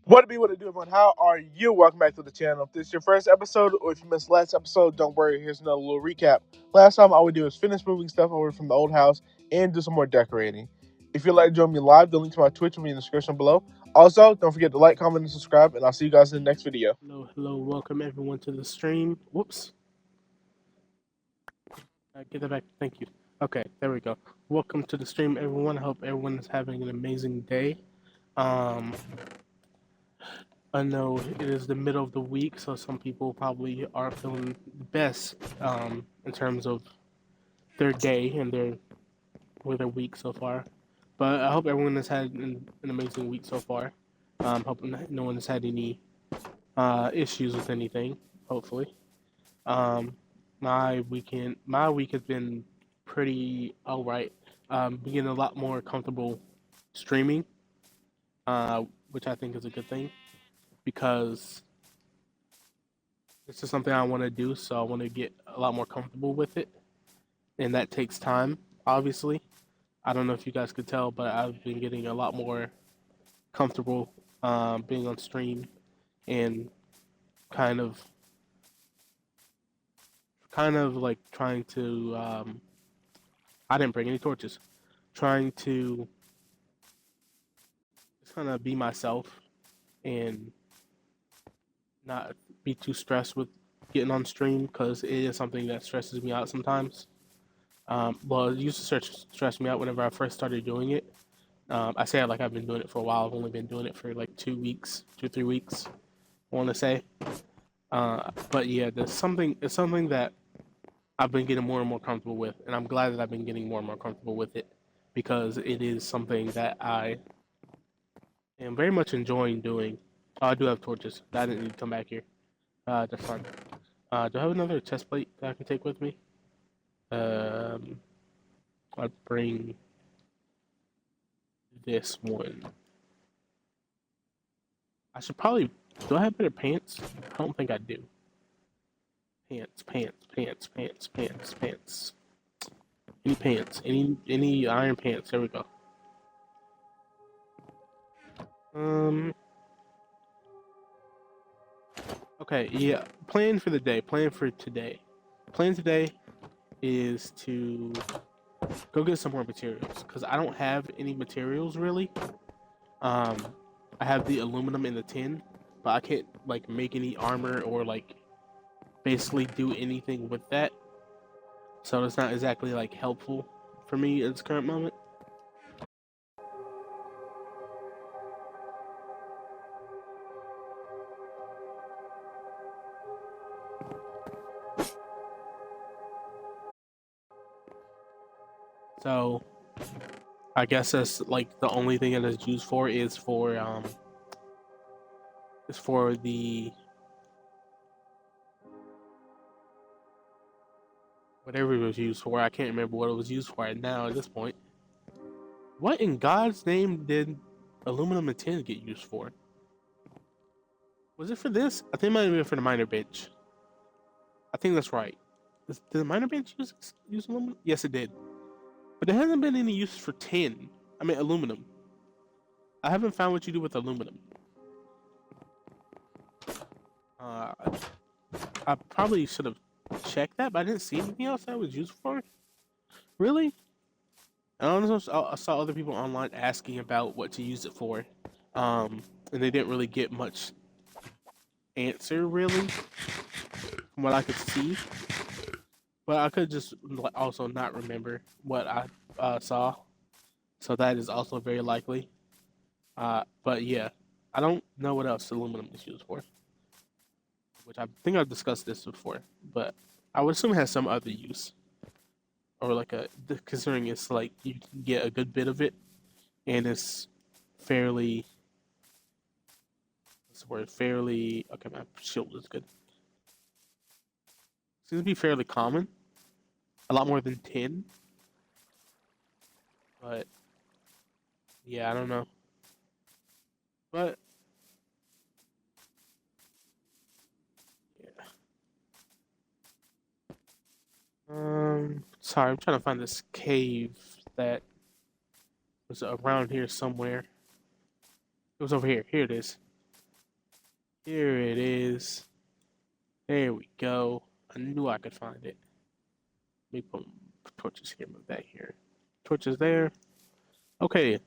What it be, what it do, everyone? How are you? Welcome back to the channel. If this is your first episode, or if you missed last episode, don't worry. Here's another little recap. Last time, all we did was finish moving stuff over from the old house and do some more decorating. If you'd like to join me live, the link to my Twitch will be in the description below. Also, don't forget to like, comment, and subscribe, and I'll see you guys in the next video. Hello, welcome everyone to the stream. Whoops. Get that back. Thank you. Okay, there we go. Welcome to the stream, everyone. I hope everyone is having an amazing day. I know it is the middle of the week, so some people probably are feeling the best in terms of their day and their week so far. But I hope everyone has had an amazing week so far. Hoping no one has had any issues with anything. Hopefully. My week has been pretty alright. Getting a lot more comfortable streaming, which I think is a good thing because this is something I want to do. So I want to get a lot more comfortable with it, and that takes time. Obviously, I don't know if you guys could tell, but I've been getting a lot more comfortable being on stream and kind of like trying to I didn't bring any torches. Trying to just kind of be myself and not be too stressed with getting on stream because it is something that stresses me out sometimes. Well, it used to stress me out whenever I first started doing it. I say it like I've been doing it for a while. I've only been doing it for like 2 weeks, 3 weeks, I want to say. But yeah, it's something that I've been getting more and more comfortable with, and I'm glad that I've been getting more and more comfortable with it because it is something that I am very much enjoying doing. Oh, I do have torches. I didn't need to come back here. That's fine. Do I have another chest plate that I can take with me? I'd bring this one. I should probably. Do I have better pants? I don't think I do. Pants. Any pants? Any iron pants? There we go. Okay, yeah. Plan for today Plan today is to go get some more materials because I don't have any materials really. I have the aluminum and the tin, but I can't like make any armor or like basically do anything with that. So it's not exactly like helpful for me at this current moment. So I guess that's like the only thing that it's used for is for the whatever it was used for. I can't remember what it was used for now at this point. What in God's name did aluminum and tin get used for? Was it for this? I think it might have been for the miner bench. I think that's right. Did the miner bench use aluminum? Yes, it did. But there hasn't been any use for tin. I mean, aluminum. I haven't found what you do with aluminum. I probably should have checked that, but I didn't see anything else that was used for. Really? I also saw other people online asking about what to use it for, and they didn't really get much answer, really, from what I could see. But I could just also not remember what I saw, so that is also very likely. But yeah, I don't know what else aluminum is used for, which I think I've discussed this before, but I would assume it has some other use. Or like considering it's like you can get a good bit of it, and it's fairly. What's the word? Fairly. Okay, my shield is good. Seems to be fairly common. A lot more than tin. But yeah, I don't know. But yeah. Sorry, I'm trying to find this cave that was around here somewhere. It was over here. Here it is. Here it is. There we go. I knew I could find it. Let me put torches here. Move that here. Torches there. Okay,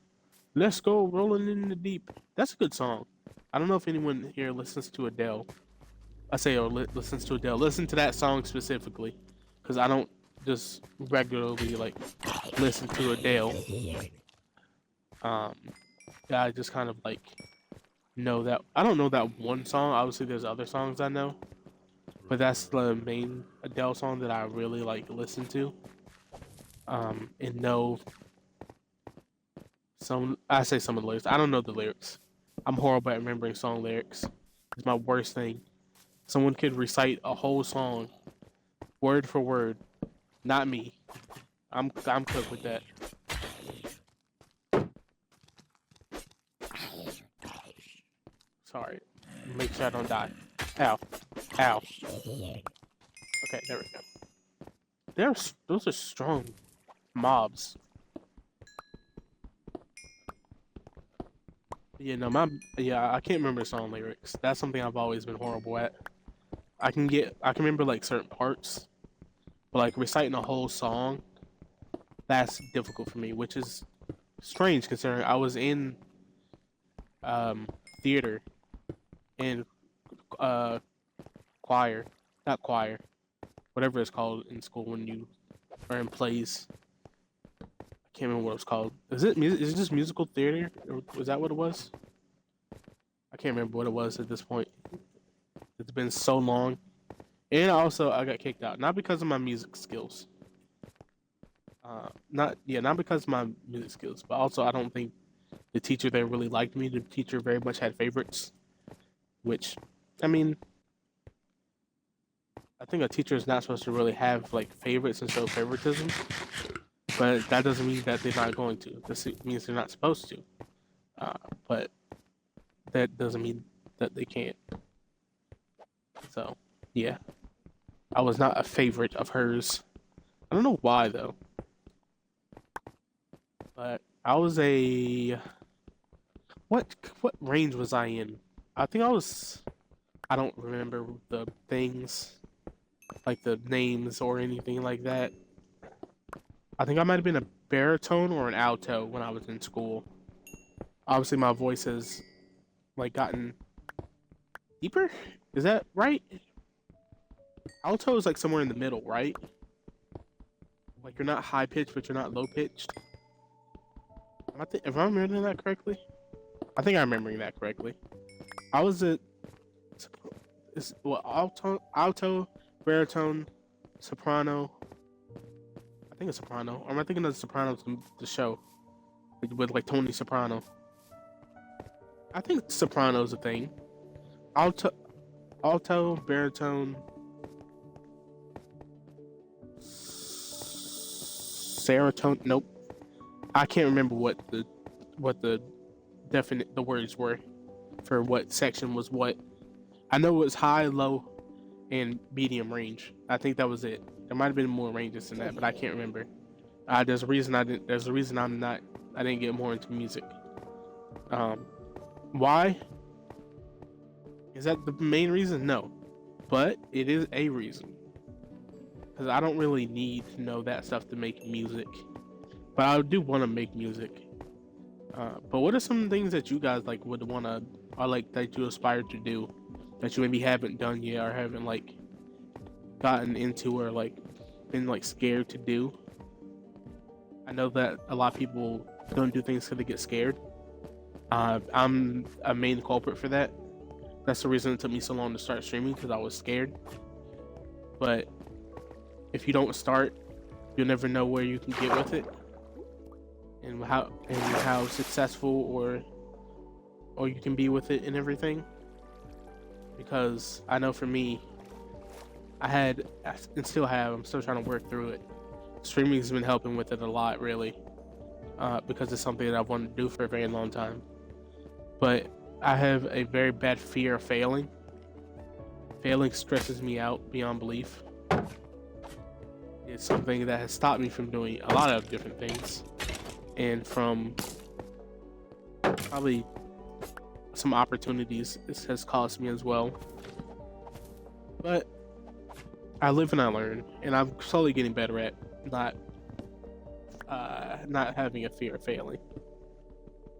let's go rolling in the deep. That's a good song. I don't know if anyone here listens to Adele. I say or listens to Adele. Listen to that song specifically, because I don't just regularly like listen to Adele. Um, yeah, I just kind of like know that I don't know that one song. Obviously, there's other songs I know, but that's the main Adele song that I really like listen to. And know some. I say some of the lyrics. I don't know the lyrics. I'm horrible at remembering song lyrics. It's my worst thing. Someone could recite a whole song word for word. Not me. I'm cooked with that. Sorry. Make sure I don't die. Ow. Ow. Okay, there we go. Those are strong mobs. I can't remember song lyrics. That's something I've always been horrible at. I can remember like certain parts, but like reciting a whole song, that's difficult for me, which is strange considering I was in um theater and uh choir, not choir, whatever it's called in school when you are in plays. I can't remember what it's called. Is it just musical theater, or was that what it was? I can't remember what it was at this point. It's been so long. And also, I got kicked out not because of my music skills. Not because of my music skills, but also I don't think the teacher there really liked me. The teacher very much had favorites, which, I mean, I think a teacher is not supposed to really have like favorites and show favoritism, but that doesn't mean that they're not going to. This means they're not supposed to. But that doesn't mean that they can't. So, yeah, I was not a favorite of hers. I don't know why though, but I was a what range was I in? I think I was. I don't remember the things like the names or anything like that. I think I might have been a baritone or an alto when I was in school. Obviously, my voice has like gotten deeper. Is that right? Alto is like somewhere in the middle, right? Like you're not high pitched, but you're not low pitched. If I'm remembering that correctly, I think I'm remembering that correctly. I was a alto, baritone, soprano. I think it's soprano. Or am I thinking of the Sopranos, the show with like Tony Soprano? I think soprano's a thing. Alto, baritone, serotonin. Nope. I can't remember what the the words were for what section was what. I know it was high, low, and medium range. I think that was it. There might have been more ranges than that, but I can't remember. There's a reason I didn't. There's a reason I'm not. I didn't get more into music. Why? Is that the main reason? No, but it is a reason. Because I don't really need to know that stuff to make music, but I do want to make music. But what are some things that you guys like would want to, or like that you aspire to do, that you maybe haven't done yet, or haven't like gotten into, or like been like scared to do? I know that a lot of people don't do things because they get scared. I'm a main culprit for that. That's the reason it took me so long to start streaming, because I was scared. But if you don't start, you'll never know where you can get with it, and how successful or you can be with it and everything. Because I know for me, I had and still have. I'm still trying to work through it. Streaming has been helping with it a lot, really, because it's something that I've wanted to do for a very long time. But I have a very bad fear of failing. Failing stresses me out beyond belief. It's something that has stopped me from doing a lot of different things, and from probably some opportunities this has cost me as well. But I live and I learn, and I'm slowly getting better at not not having a fear of failing.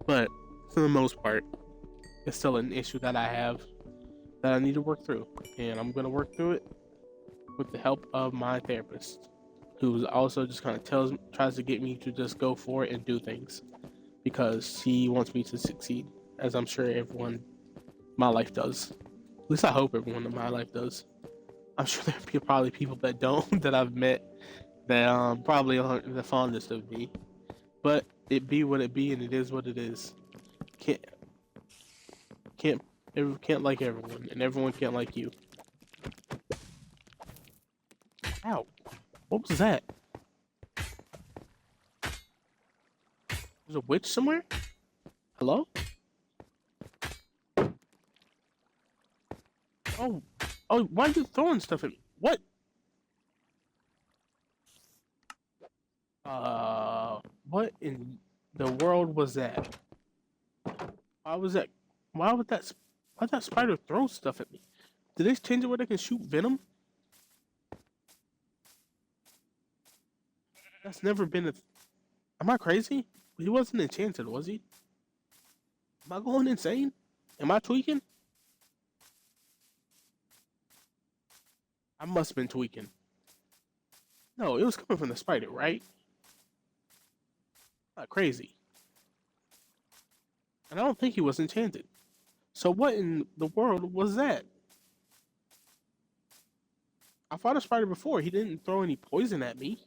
But for the most part, it's still an issue that I have that I need to work through, and I'm gonna work through it with the help of my therapist, who also just kind of tries to get me to just go for it and do things because she wants me to succeed, as I'm sure everyone in my life does. At least I hope everyone in my life does. I'm sure there are probably people that don't that I've met that probably aren't the fondest of me, but it be what it be, and it is what it is. Can't can't can't like everyone, and everyone can't like you. Ow! What was that? There's a witch somewhere? Hello? Oh, oh! Why are you throwing stuff at me? What? What in the world was that? Why was that? Why would that? Why that spider throw stuff at me? Did they change it where they can shoot venom? That's never been a. Am I crazy? He wasn't enchanted, was he? Am I going insane? Am I tweaking? I must have been tweaking. No, it was coming from the spider, right? Not crazy. And I don't think he was enchanted. So what in the world was that? I fought a spider before. He didn't throw any poison at me.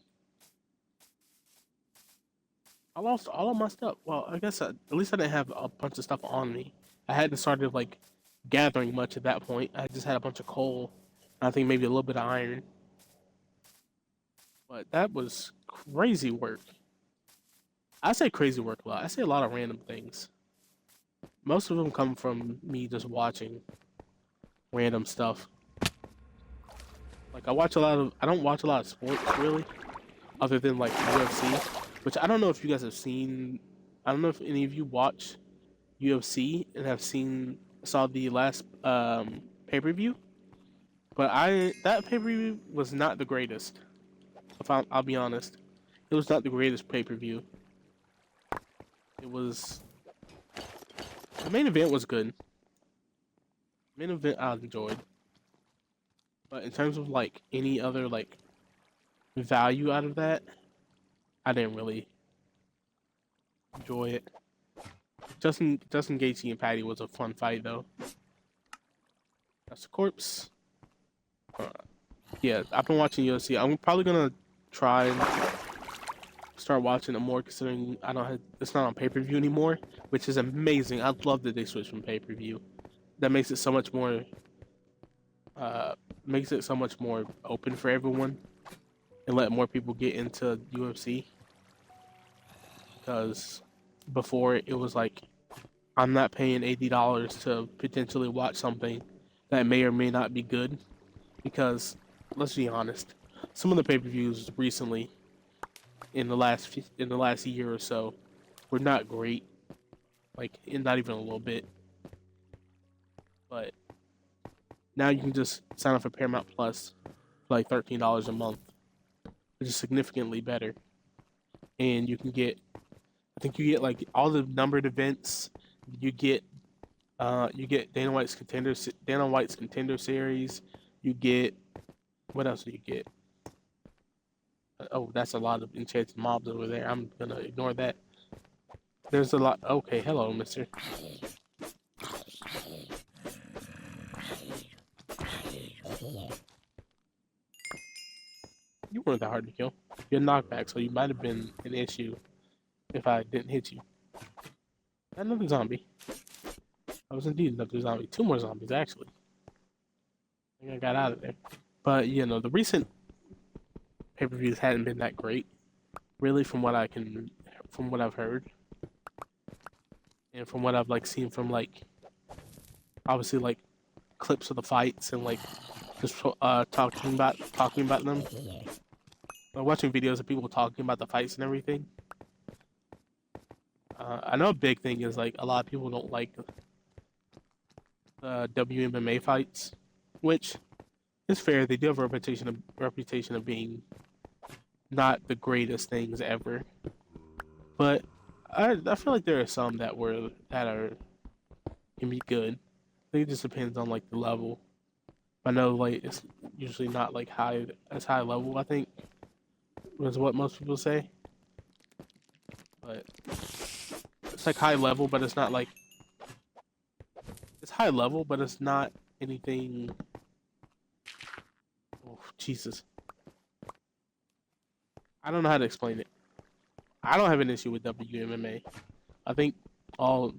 I lost all of my stuff. Well, I guess at least I didn't have a bunch of stuff on me. I hadn't started like gathering much at that point. I just had a bunch of coal. I think maybe a little bit of iron. But that was crazy work. I say crazy work a lot. I say a lot of random things. Most of them come from me just watching random stuff. Like I don't watch a lot of sports really, other than like UFC, which I don't know if you guys have seen. I don't know if any of you watch UFC and have saw the last pay-per-view, but that pay-per-view was not the greatest. If I'll be honest, it was not the greatest pay-per-view. It was the main event was good. Main event I enjoyed, but in terms of like any other like value out of that, I didn't really enjoy it. Justin Gaethje and Patty was a fun fight though. That's a corpse. Yeah, I've been watching UFC. I'm probably gonna try and start watching it more, considering it's not on pay per view anymore, which is amazing. I love that they switched from pay per view. That makes it so much more open for everyone and let more people get into UFC. Because before it was like I'm not paying $80 to potentially watch something that may or may not be good. Because let's be honest, some of the pay-per-views recently in the last year or so were not great. Like, not even a little bit. But now you can just sign up for Paramount Plus for like $13 a month, which is significantly better. And you get like all the numbered events. You get Dana White's Contender Series. You get, what else do you get? Oh, that's a lot of enchanted mobs over there. I'm gonna ignore that. There's a lot. Okay, hello, mister. You weren't that hard to kill. You're knockback, so you might have been an issue if I didn't hit you. Another zombie. I was indeed another zombie. Two more zombies, actually. I think I got out of there. But, the recent pay-per-views hadn't been that great, really, from what I've heard. And from what I've, seen from, obviously, clips of the fights and, just talking about them. Watching videos of people talking about the fights and everything. I know a big thing is, a lot of people don't like WMMA fights, which is fair. They do have a reputation of being not the greatest things ever, but I feel like there are some that are can be good. I think it just depends on like the level. I know like it's usually not like high level. I think is what most people say, but it's like high level, but it's not like it's high level, but it's not anything. Oh Jesus, I don't know how to explain it. I don't have an issue with WMMA. I think all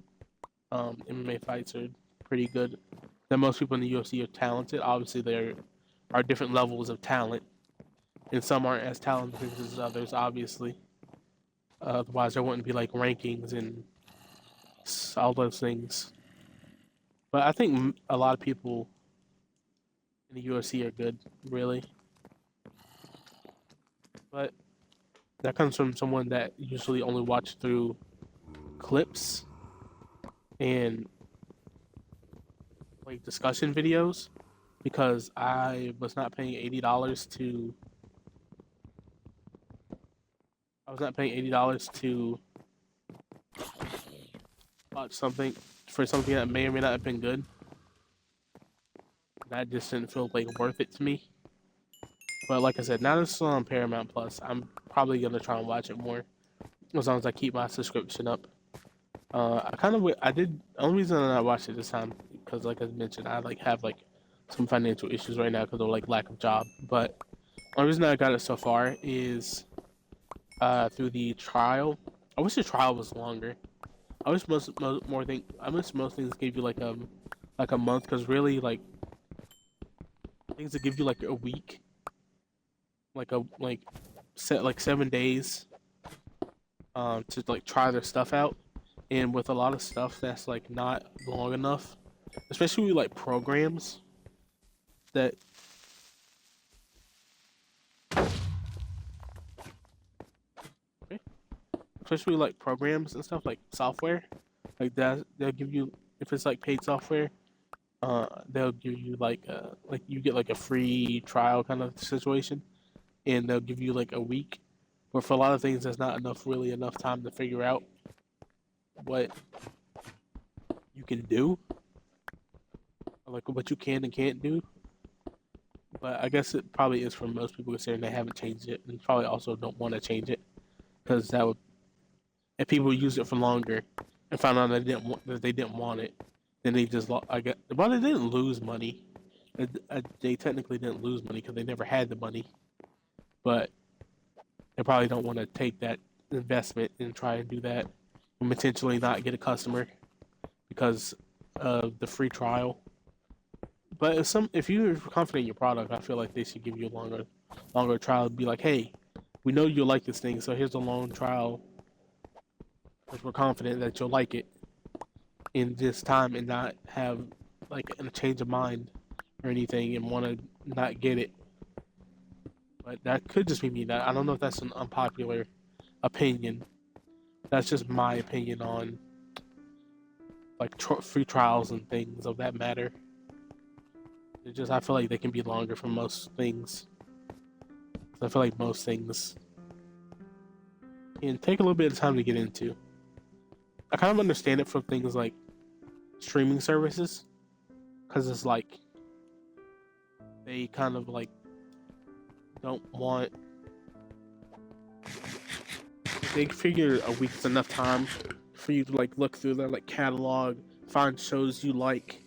MMA fights are pretty good. That most people in the UFC are talented. Obviously, there are different levels of talent, and some aren't as talented as others. Obviously, otherwise there wouldn't be like rankings and all those things. But I think a lot of people in the UFC are good, really. But that comes from someone that usually only watch through clips and like discussion videos because I was not paying $80 to watch something for something that may or may not have been good. That just didn't feel like worth it to me. But like I said, now that it's still on Paramount Plus, I'm probably gonna try and watch it more as long as I keep my subscription up. I did. The only reason I watched it this time because, like I mentioned, I like have like some financial issues right now because of like lack of job. But the only reason I got it so far is through the trial. I wish the trial was longer. I wish I wish most things gave you like a month because really like things that give you like a week, like set like 7 days to like try their stuff out. And with a lot of stuff that's like not long enough, especially with like programs that okay, especially with, like programs and stuff like software, like that they'll give you if it's like paid software, they'll give you like you get like a free trial kind of situation, and they'll give you like a week. But for a lot of things, there's not enough time to figure out what you can do, like what you can and can't do. But I guess it probably is for most people considering they haven't changed it and probably also don't want to change it because that would if people use it for longer and found out that they didn't want it, then they just I guess well they didn't lose money. They technically didn't lose money because they never had the money, but they probably don't want to take that investment and try and do that and potentially not get a customer because of the free trial. But if you're confident in your product, I feel like they should give you a longer trial. Be like, hey, we know you like this thing, so here's a long trial because we're confident that you'll like it in this time and not have like a change of mind or anything and want to not get it. But that could just be me. That I don't know if that's an unpopular opinion. That's just my opinion on like free trials and things of that matter. It's just I feel like they can be longer for most things. I feel like most things can take a little bit of time to get into. I kind of understand it for things like streaming services because it's like they kind of like don't want they figure a week's enough time for you to like look through their like catalog, find shows you like,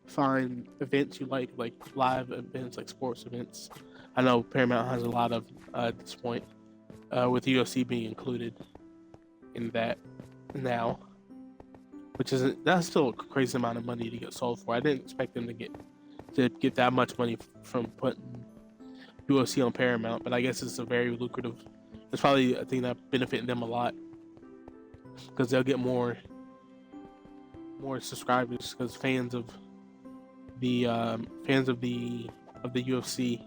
find events you like live events like sports events. I know Paramount has a lot of at this point, with UFC being included in that now, which is that's still a crazy amount of money to get sold for. I didn't expect them to get that much money from putting UFC on Paramount, but I guess it's a very lucrative. It's probably a thing that benefiting them a lot because they'll get more subscribers because fans of the UFC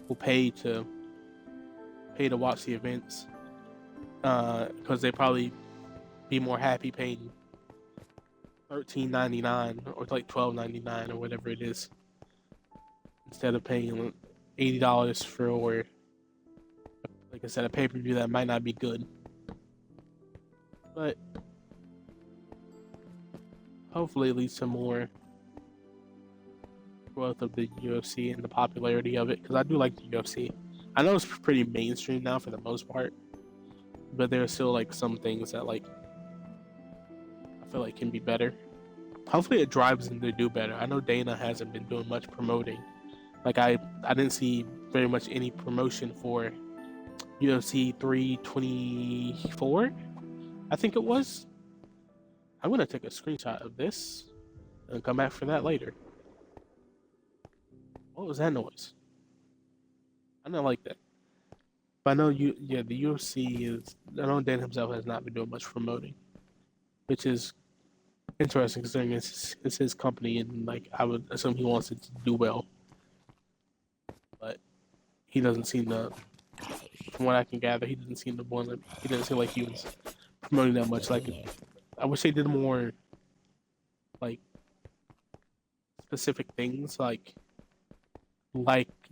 will pay to watch the events because they probably be more happy paying $13.99 or like $12.99 or whatever it is, instead of paying $80 for, like I said, a pay per view that might not be good. But hopefully it leads to more growth of the UFC and the popularity of it, because I do like the UFC. I know it's pretty mainstream now for the most part, but there are still like some things that like I feel like can be better. Hopefully it drives them to do better. I know Dana hasn't been doing much promoting. Like I didn't see very much any promotion for UFC 324. I think it was. I'm gonna take a screenshot of this and come back for that later. What was that noise? I don't like that. But I know the UFC is. I know Dan himself has not been doing much promoting, which is interesting considering it's his company, and like I would assume he wants it to do well. But he doesn't seem to, from what I can gather, he doesn't seem to want to. He doesn't seem like he was promoting that much. Like I wish they did more like specific things, like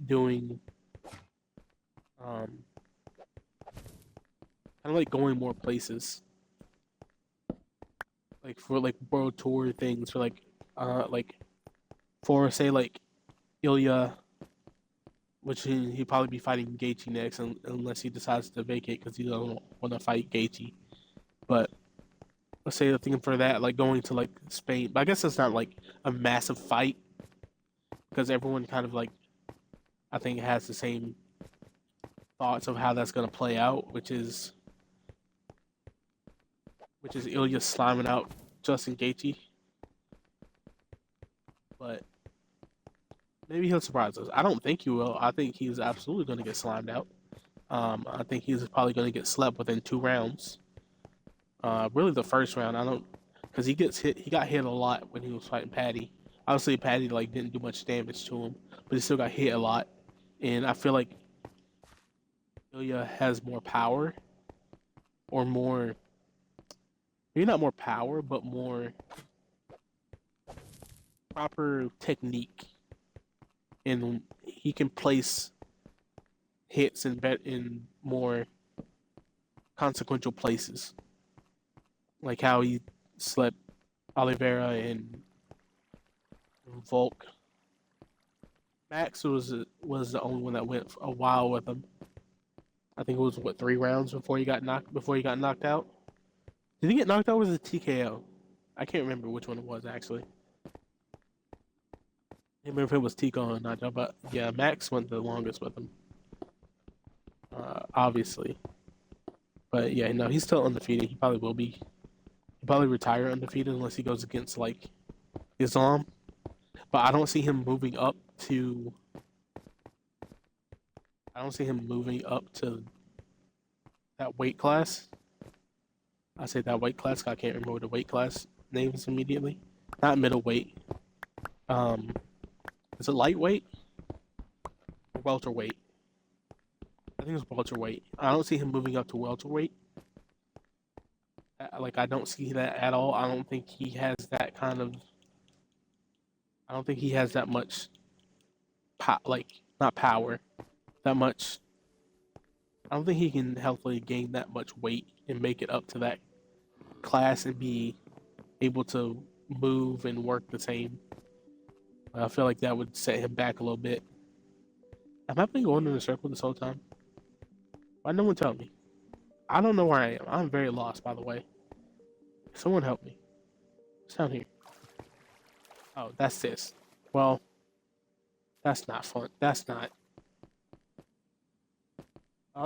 doing kind of like going more places, like for like world tour things, for like for say like Ilya, which he'd probably be fighting Gaethje next, unless he decides to vacate because he doesn't want to fight Gaethje. But let's say the thing for that, like going to like Spain, but I guess it's not like a massive fight because everyone kind of like I think has the same thoughts of how that's gonna play out, which is Ilya slamming out Justin Gaethje. But maybe he'll surprise us. I don't think he will. I think he's absolutely going to get slimed out. I think he's probably going to get slept within 2 rounds. Really, the first round, I don't, because he gets hit. He got hit a lot when he was fighting Patty. Obviously, Patty like didn't do much damage to him, but he still got hit a lot. And I feel like Ilya has more power, or more, maybe not more power, but more proper technique, and he can place hits in more consequential places, like how he slept Oliveira and Volk. Max was the only one that went a while with him. I think it was 3 rounds before he got knocked out. Did he get knocked out, or was it TKO? I can't remember which one it was actually. I can't remember if it was TKO or not, but yeah, Max went the longest with him. Obviously. But yeah, no, he's still undefeated. He probably will be. He'll probably retire undefeated unless he goes against like Islam. But I don't see him moving up to. I don't see him moving up to that weight class. I say that weight class. I can't remember the weight class names immediately. Not middleweight. Is it lightweight or welterweight? I think it's welterweight. I don't see him moving up to welterweight. Like I don't see that at all. I don't think he has that kind of. I don't think he has that much. Not power, that much. I don't think he can healthily gain that much weight and make it up to that class and be able to move and work the same. I feel like that would set him back a little bit. Have I been going in a circle this whole time? Why no one tell me? I don't know where I am. I'm very lost, by the way. Someone help me. What's down here? Oh, that's this. Well, that's not fun. That's not.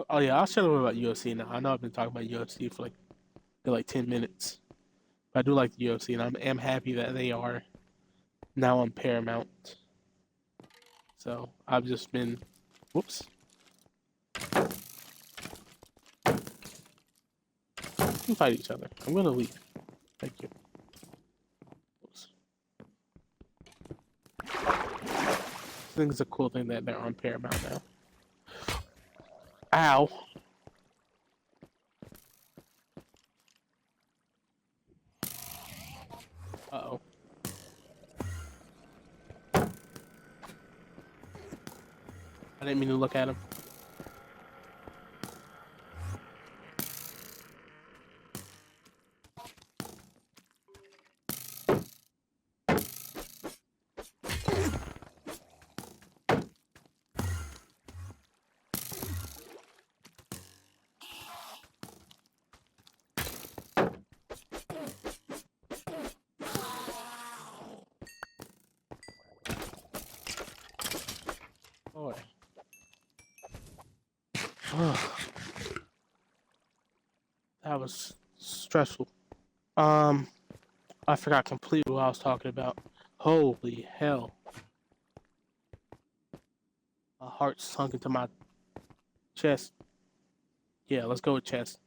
Oh yeah, I'll shut up about UFC now. I know I've been talking about UFC for like 10 minutes. But I do like the UFC, and I am happy that they are now on Paramount. So I've just been, whoops. We can fight each other. I'm gonna leave. Thank you. Whoops. I think it's a cool thing that they're on Paramount now. Ow. Uh-oh. I didn't mean to look at him. Boy. That was stressful. Um, I forgot completely what I was talking about. Holy hell. My heart sunk into my chest. Yeah, let's go with chest.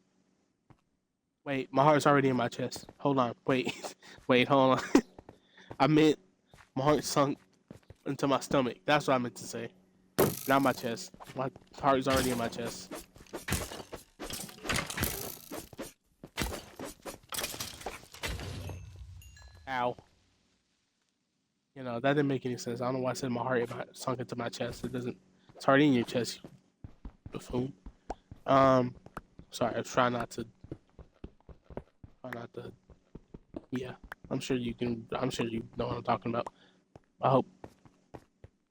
Wait, my heart's already in my chest. Hold on. Wait. Wait, hold on. I meant my heart sunk into my stomach. That's what I meant to say. Not my chest. My heart's already in my chest. Ow. You know, that didn't make any sense. I don't know why I said my heart sunk into my chest. It doesn't. It's already in your chest, you buffoon. Um, sorry. I was trying not to. Try not to. Yeah, I'm sure you can. I'm sure you know what I'm talking about. I hope.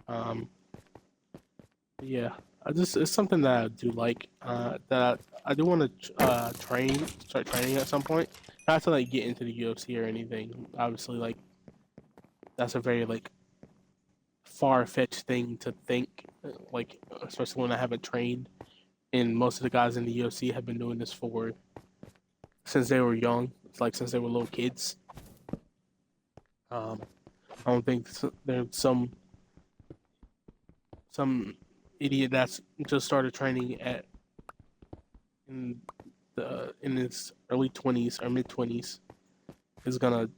Um, yeah. I just it's something that I do like. That I do want to start training at some point. Not to like get into the UFC or anything. Obviously, like that's a very like far fetched thing to think. Like especially when I haven't trained, and most of the guys in the UFC have been doing this for since they were young. It's like since they were little kids. Um, I don't think there's some idiot that's just started training at in in his early 20s or mid 20s is gonna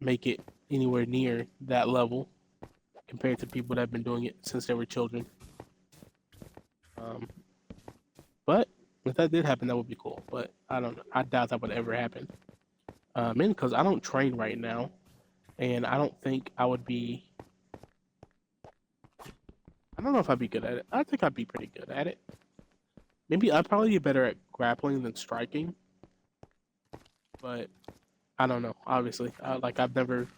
make it anywhere near that level compared to people that have been doing it since they were children. Um, but if that did happen, that would be cool. But I don't know. I doubt that would ever happen. Mainly because I don't train right now, and I don't think I would be. I don't know if I'd be good at it. I think I'd be pretty good at it. Maybe I'd probably be better at grappling than striking, but I don't know. Obviously, like I've never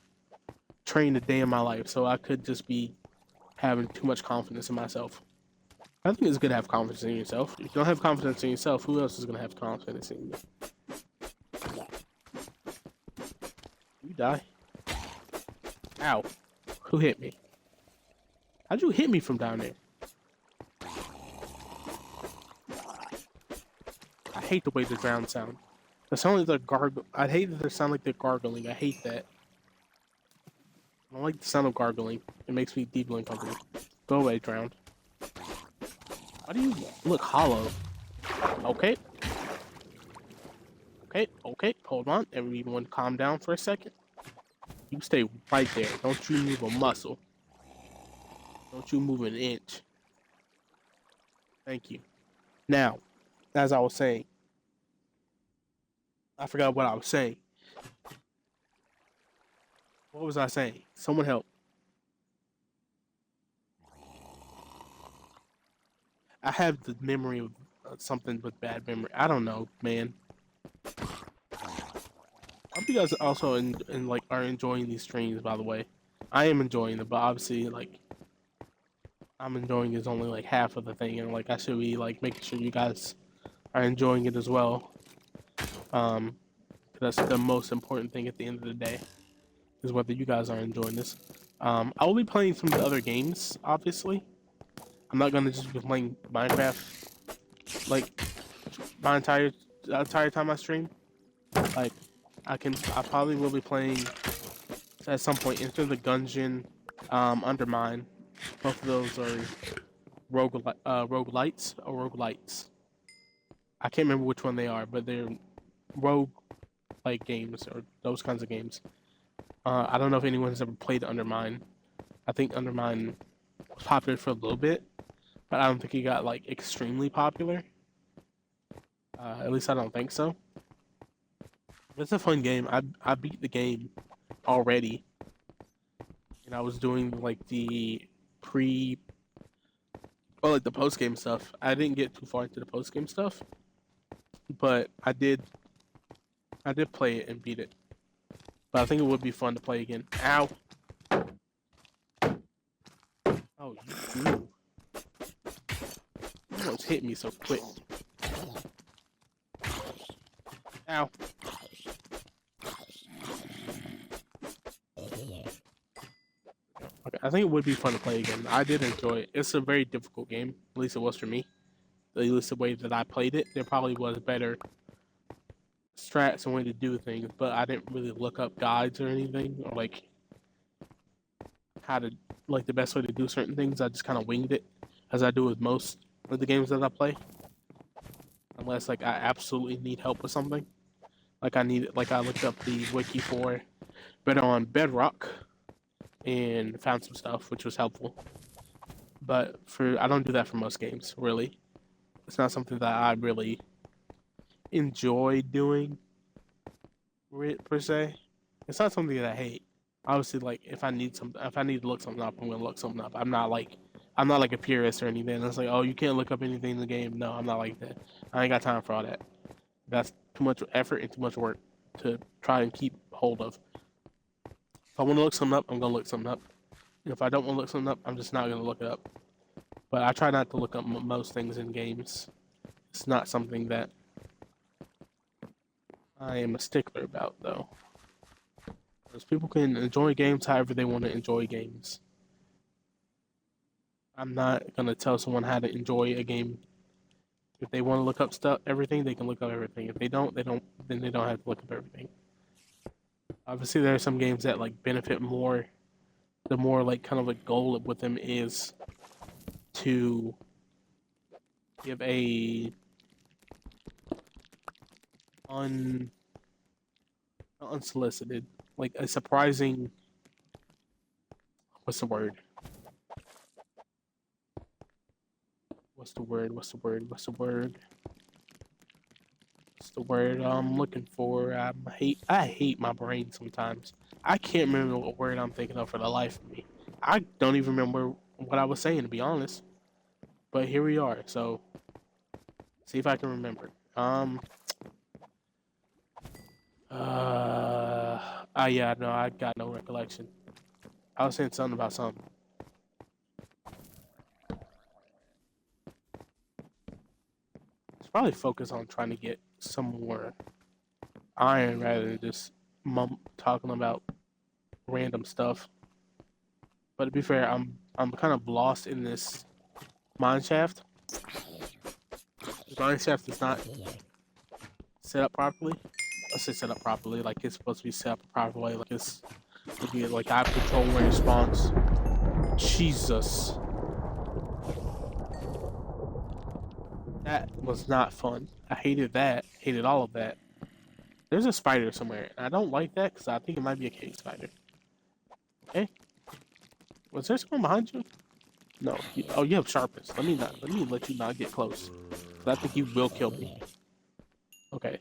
trained a day in my life, so I could just be having too much confidence in myself. I think it's good to have confidence in yourself. If you don't have confidence in yourself, who else is gonna have confidence in you? You die. Ow! Who hit me? How'd you hit me from down there? I hate the way the ground sound. It sounds like the gargle. I hate that they sound like they're gargling. I hate that. I don't like the sound of gargling. It makes me deeply uncomfortable. Go away, drowned. Why do you look hollow? Okay. Okay. Hold on. Everyone calm down for a second. You stay right there. Don't you move a muscle. Don't you move an inch. Thank you. Now, as I was saying, I forgot what I was saying. What was I saying? Someone help. I have the memory of something with bad memory. I don't know, man. I hope you guys also like are enjoying these streams. By the way, I am enjoying them, but obviously, like I'm enjoying is only like half of the thing, and like I should be like making sure you guys are enjoying it as well. Um, that's the most important thing at the end of the day is whether you guys are enjoying this. I will be playing some of the other games. Obviously, I'm not gonna just be playing Minecraft like my entire time I stream. Like I probably will be playing at some point Enter the Gungeon, Undermine. Both of those are roguelites or roguelites. I can't remember which one they are, but they're rogue like games or those kinds of games. I don't know if anyone has ever played Undermine. I think Undermine was popular for a little bit, but I don't think it got like extremely popular. At least I don't think so. It's a fun game. I beat the game already, and I was doing like the pre But like the post game stuff, I didn't get too far into the post game stuff, but I did play it and beat it. But I think it would be fun to play again. Ow! Oh, you almost hit me so quick. Ow! Okay, I think it would be fun to play again. I did enjoy it. It's a very difficult game. At least it was for me. At least the way that I played it, there probably was better strats and way to do things, but I didn't really look up guides or anything, or like how to like the best way to do certain things. I just kind of winged it, as I do with most of the games that I play, unless like I absolutely need help with something. Like I looked up the wiki for better on Bedrock and found some stuff which was helpful. But I don't do that for most games, really. It's not something that I really enjoy doing per se. It's not something that I hate. Obviously, like if I need to look something up, I'm gonna look something up. I'm not like a purist or anything. It's like, oh, you can't look up anything in the game. No, I'm not like that. I ain't got time for all that. That's too much effort and too much work to try and keep hold of. If I want to look something up, I'm gonna look something up. And if I don't want to look something up, I'm just not gonna look it up. But I try not to look up most things in games. It's not something that I am a stickler about, though. Because people can enjoy games however they want to enjoy games. I'm not gonna tell someone how to enjoy a game. If they want to look up everything, they can look up everything. If they don't, then they don't have to look up everything. Obviously, there are some games that like benefit more. The more like kind of a goal with them is to give a unsolicited, like a surprising. What's the word? What's the word? What's the word? What's the word? What's the word I'm looking for? I hate my brain sometimes. I can't remember what word I'm thinking of for the life of me. I don't even remember what I was saying, to be honest. But here we are. So see if I can remember. Yeah, no, I got no recollection. I was saying something about something. Should probably focus on trying to get some more iron rather than just talking about random stuff. But to be fair, I'm kind of lost in this mine shaft. The mine shaft is not set up properly. Let's say set up properly, like it's supposed to be set up a proper way, like it's like I have control where it spawns. Jesus. That was not fun. I hated that. Hated all of that. There's a spider somewhere. I don't like that because I think it might be a cave spider. Okay. Was there someone behind you? No. Oh, you have sharpness. Let me let you not get close. I think you will kill me. Okay.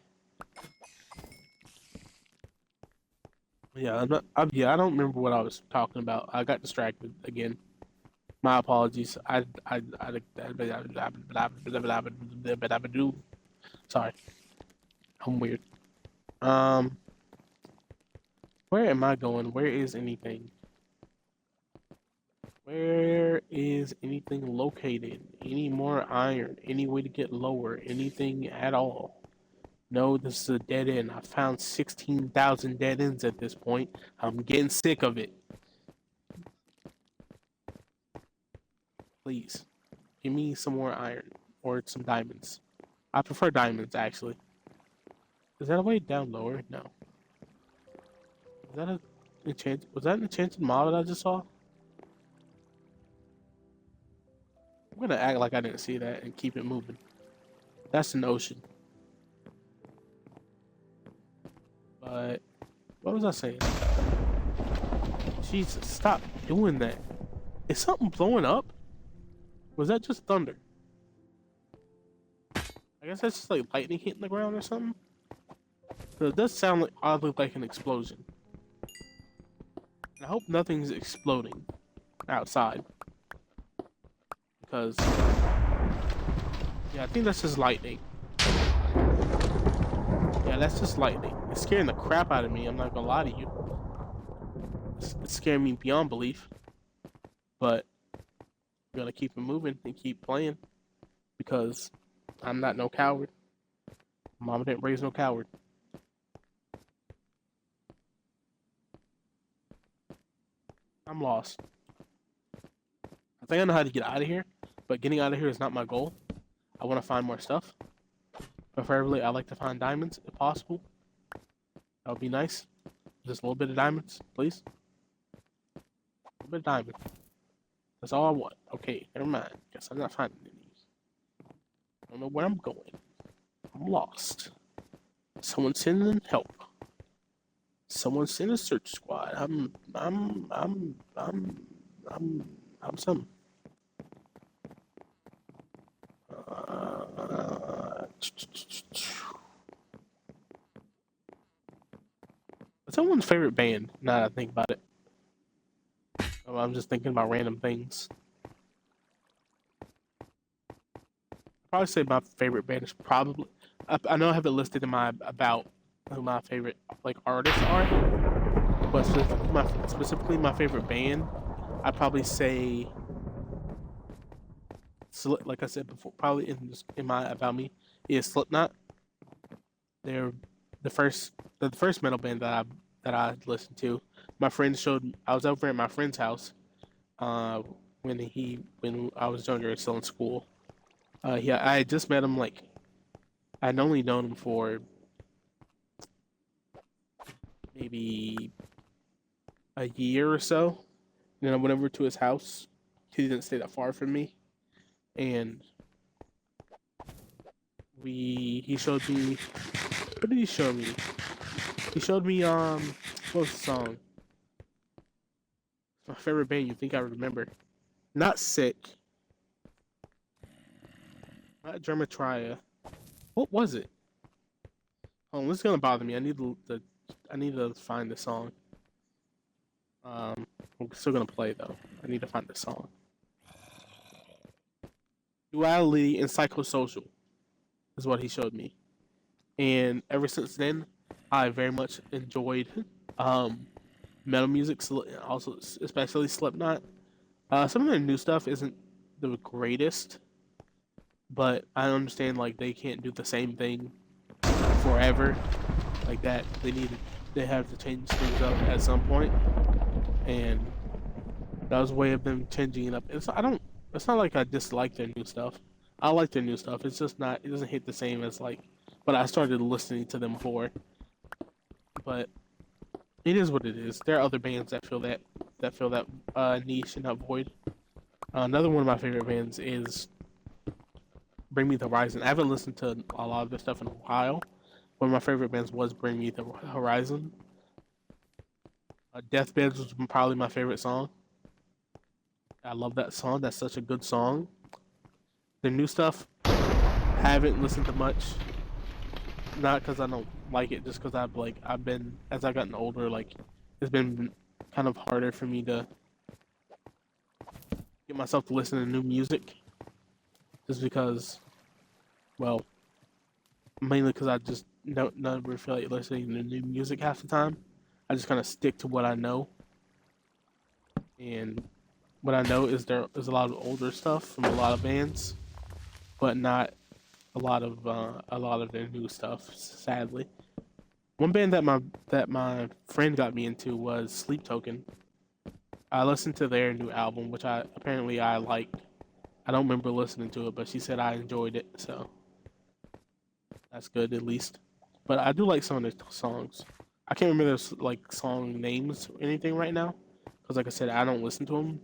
Yeah, I don't remember what I was talking about. I got distracted again. My apologies. Sorry. I'm weird. Um, where am I going? Where is anything? Where is anything located? Any more iron? Any way to get lower? Anything at all? No, this is a dead end. I found 16,000 dead ends at this point. I'm getting sick of it. Please, give me some more iron or some diamonds. I prefer diamonds, actually. Is that a way down lower? No. Is that was that an enchanted mod that I just saw? I'm gonna act like I didn't see that and keep it moving. That's an ocean. But what was I saying? Jesus, stop doing that. Is something blowing up? Was that just thunder? I guess that's just like lightning hitting the ground or something. But it does sound like oddly like an explosion. I hope nothing's exploding outside. because yeah, I think that's just lightning. Yeah, that's just lightning. It's scaring the crap out of me. I'm not gonna lie to you. It's scaring me beyond belief. But we gotta keep it moving and keep playing because I'm not no coward. Mama didn't raise no coward. I'm lost. I think I know how to get out of here, but getting out of here is not my goal. I want to find more stuff. Preferably, I like to find diamonds if possible. That would be nice. Just a little bit of diamonds, please. A little bit of diamond. That's all I want. Okay, never mind. Guess I'm not finding any. I don't know where I'm going. I'm lost. Someone send in help. Someone send a search squad. I'm some. What's someone's favorite band? Now that I think about it. Oh, I'm just thinking about random things. I'd probably say my favorite band is probably. I know I have it listed in my about who my favorite like artists are, but specifically my favorite band, I'd probably say. Like I said before, probably in my about me is Slipknot. They're the first metal band that I listened to. My friend showed. I was over at my friend's house uh, when I was younger and still in school. Yeah, I had just met him like I'd only known him for maybe a year or so. And then I went over to his house. He didn't stay that far from me, and he showed me. What did he show me? He showed me what was the song? My favorite band. You think I remember? Not Sick. Not Germatria. What was it? Oh, this is gonna bother me. I need to find the song. I'm still gonna play though. I need to find the song. Duality and Psychosocial is what he showed me, and ever since then, I very much enjoyed um, metal music. Also, especially Slipknot. Some of their new stuff isn't the greatest, but I understand like they can't do the same thing forever like that. They have to change things up at some point, and that was a way of them changing it up. It's not like I dislike their new stuff. I like their new stuff. It's just not. It doesn't hit the same as like. But I started listening to them for. But it is what it is. There are other bands that fill that niche and that void. Another one of my favorite bands is Bring Me the Horizon. I haven't listened to a lot of their stuff in a while. One of my favorite bands was Bring Me the Horizon. Deathbeds was probably my favorite song. I love that song. That's such a good song. Their new stuff, haven't listened to much. Not because I don't like it, just because I've been as I've gotten older, like it's been kind of harder for me to get myself to listen to new music. Just because, well, mainly because I just don't never feel like listening to new music half the time. I just kind of stick to what I know, and what I know is there is a lot of older stuff from a lot of bands, but not a lot of their new stuff. Sadly, one band that my friend got me into was Sleep Token. I listened to their new album, which I liked. I don't remember listening to it, but she said I enjoyed it, so that's good at least. But I do like some of their songs. I can't remember their like song names or anything right now, because like I said, I don't listen to them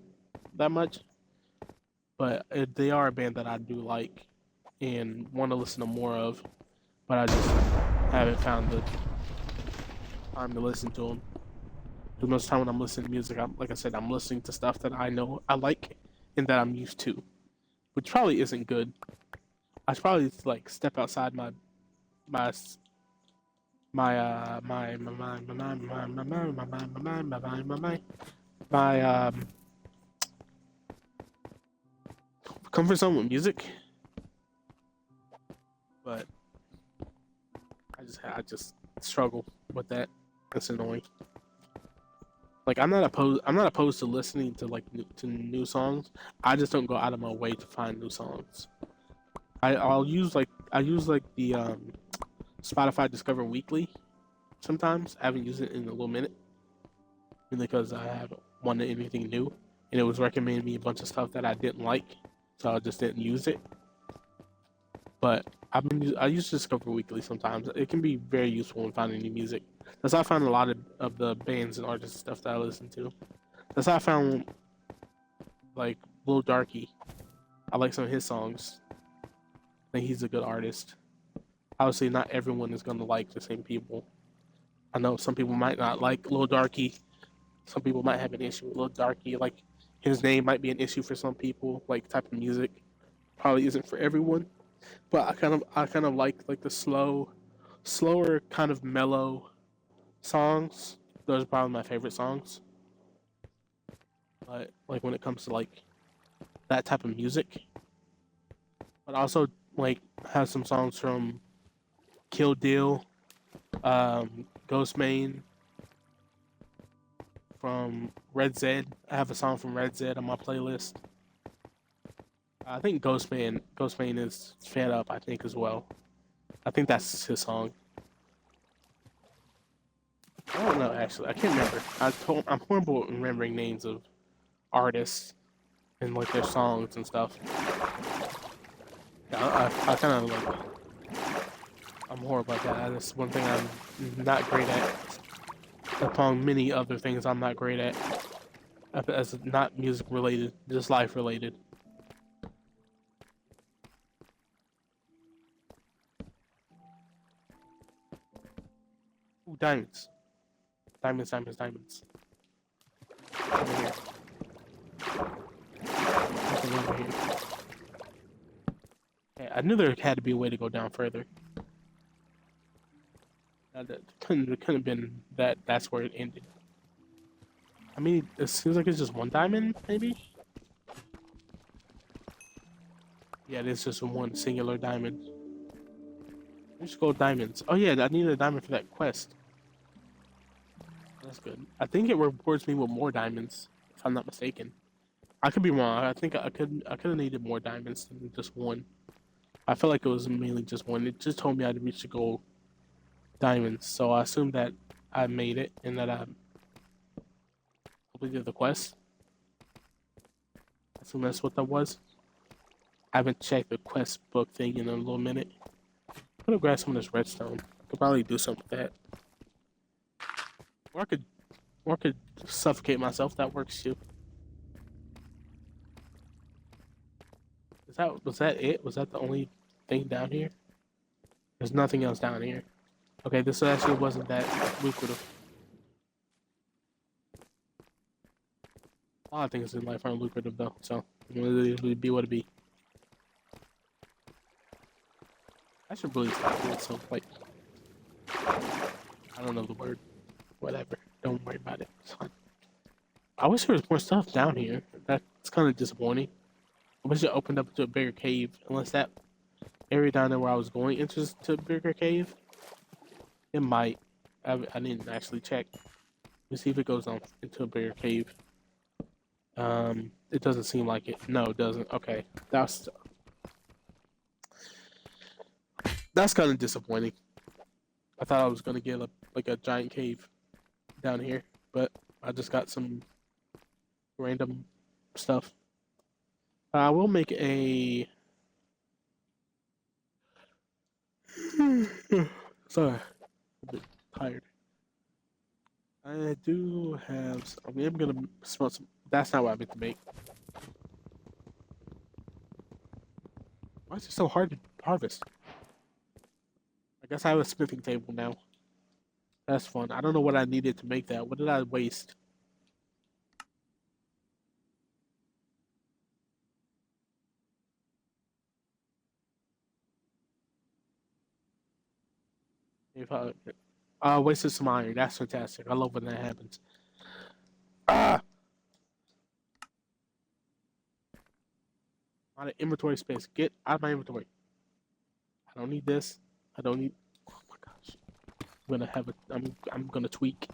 that much. But they are a band that I do like and want to listen to more of, but I just haven't found the time to listen to them. Because most of the time when I'm listening to music, like I said, I'm listening to stuff that I know I like and that I'm used to, which probably isn't good. I should probably like step outside my my comfort zone with music, but I just struggle with that. It's annoying. Like I'm not opposed to listening to like to new songs. I just don't go out of my way to find new songs. I use like the Spotify Discover Weekly. Sometimes I haven't used it in a little minute, mainly because I haven't wanted anything new, and it was recommending me a bunch of stuff that I didn't like, so I just didn't use it. But I use Discover Weekly sometimes. It can be very useful in finding new music. That's how I found a lot of the bands and artists and stuff that I listen to. That's how I found like Lil Darky. I like some of his songs. I think he's a good artist. Obviously, not everyone is gonna like the same people. I know some people might not like Lil Darky. Some people might have an issue with Lil Darky. Like his name might be an issue for some people. Like type of music probably isn't for everyone. But I kind of like the slower kind of mellow songs. Those are probably my favorite songs. But like when it comes to like that type of music, but also like have some songs from Kill Deal, Ghostmane, from Red Zed. I have a song from Red Zed on my playlist. I think Ghostmane is Fed Up, I think, as well. I think that's his song. I don't know, actually. I can't remember. I'm horrible at remembering names of artists and like their songs and stuff. Yeah, I kind of like. I'm horrible at that. That's one thing I'm not great at. Among many other things I'm not great at. As not music related, just life related. Ooh, diamonds. Diamonds. Over here. Nothing over here. Okay, I knew there had to be a way to go down further. That couldn't have been that. That's where it ended. I mean, it seems like it's just one diamond, maybe. Yeah, it is just one singular diamond. Let's go diamonds. Oh yeah, I need a diamond for that quest. That's good. I think it rewards me with more diamonds, if I'm not mistaken. I could be wrong. I think I could have needed more diamonds than just one. I feel like it was mainly just one. It just told me I'd reach the goal diamonds, so I assumed that I made it and that I completed the quest. I assume that's what that was. I haven't checked the quest book thing in a little minute. I'm gonna grab some of this redstone. Could probably do something with that. Or I could or I could suffocate myself. That works too. Was that it? Was that the only thing down here? There's nothing else down here. Okay, this actually wasn't that lucrative. A lot of things in life aren't lucrative though, so it would be what it be. I should really stop doing some like I don't know the word. Whatever. Don't worry about it. It's fine. I wish there was more stuff down here. That's kind of disappointing. I wish it opened up to a bigger cave. Unless that area down there where I was going enters to a bigger cave. It might. I didn't actually check. Let's see if it goes on into a bigger cave. It doesn't seem like it. No, it doesn't. Okay, that's kind of disappointing. I thought I was gonna get like a giant cave down here, but I just got some random stuff. I will make a. Sorry, a bit tired. I do have. I mean, I'm gonna smell some. That's not what I meant to make. Why is it so hard to harvest? I guess I have a smithing table now. That's fun. I don't know what I needed to make that. What did I waste? If I wasted some iron. That's fantastic. I love when that happens. Ah, Out of inventory space. Get out of my inventory. I don't need this. I don't need. Oh my gosh. I'm gonna have a. I'm gonna tweak.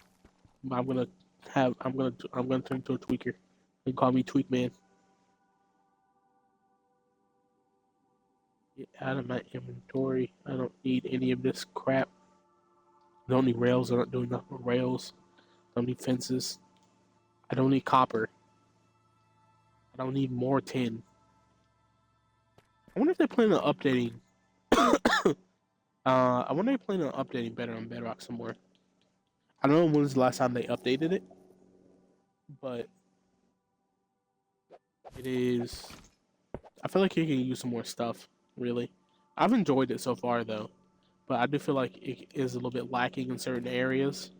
I'm gonna have. I'm gonna turn into a tweaker. They call me Tweak Man. Get out of my inventory. I don't need any of this crap. I don't need rails. I'm not doing nothing with rails. I don't need fences. I don't need copper. I don't need more tin. I wonder if they're planning on updating. I wonder if they're planning on updating better on Bedrock some more. I don't know when was the last time they updated it, but it is. I feel like you can use some more stuff. Really, I've enjoyed it so far though, but I do feel like it is a little bit lacking in certain areas,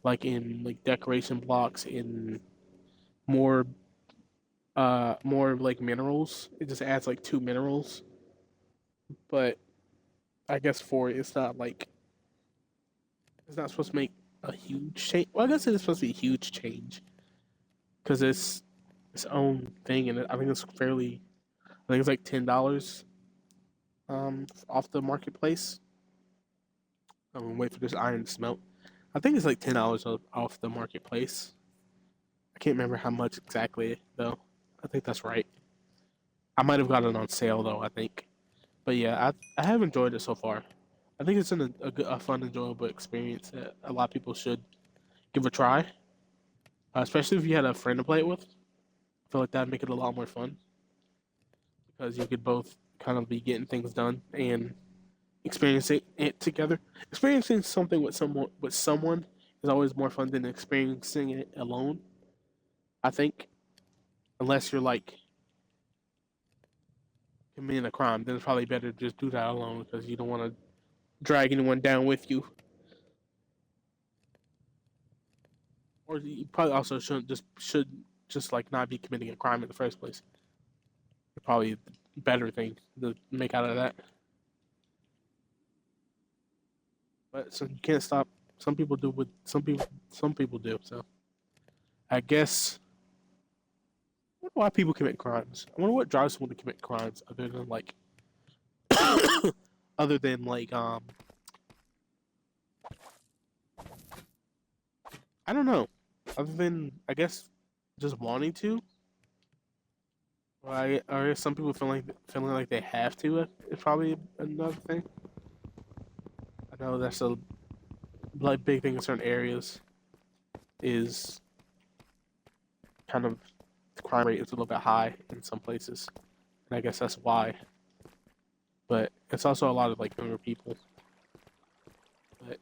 like in like decoration blocks, in more more like minerals. It just adds like 2 minerals, but I guess for it, it's not like it's not supposed to make a huge change. Well, I guess it is supposed to be a huge change because it's its own thing, and I think it's fairly. I think it's like $10 off the marketplace. I'm gonna wait for this iron to smelt. I think it's like $10 off the marketplace. I can't remember how much exactly though. I think that's right. I might have gotten it on sale though. I think, but yeah, I have enjoyed it so far. I think it's a fun, enjoyable experience that a lot of people should give a try, especially if you had a friend to play it with. I feel like that'd make it a lot more fun because you could both kind of be getting things done and experiencing it together. Experiencing something with someone is always more fun than experiencing it alone. I think, unless you're like committing a crime, then it's probably better to just do that alone because you don't want to drag anyone down with you. Or you probably also should just like not be committing a crime in the first place. Probably the better thing to make out of that. But so you can't stop. Some people do what some people do. So I guess I wonder why people commit crimes. I wonder what drives someone to commit crimes other than like other than like I don't know. Other than I guess just wanting to. Or some people feeling like they have to is probably another thing. I know that's a like big thing in certain areas is kind of the crime rate is a little bit high in some places, and I guess that's why. But it's also a lot of like younger people. But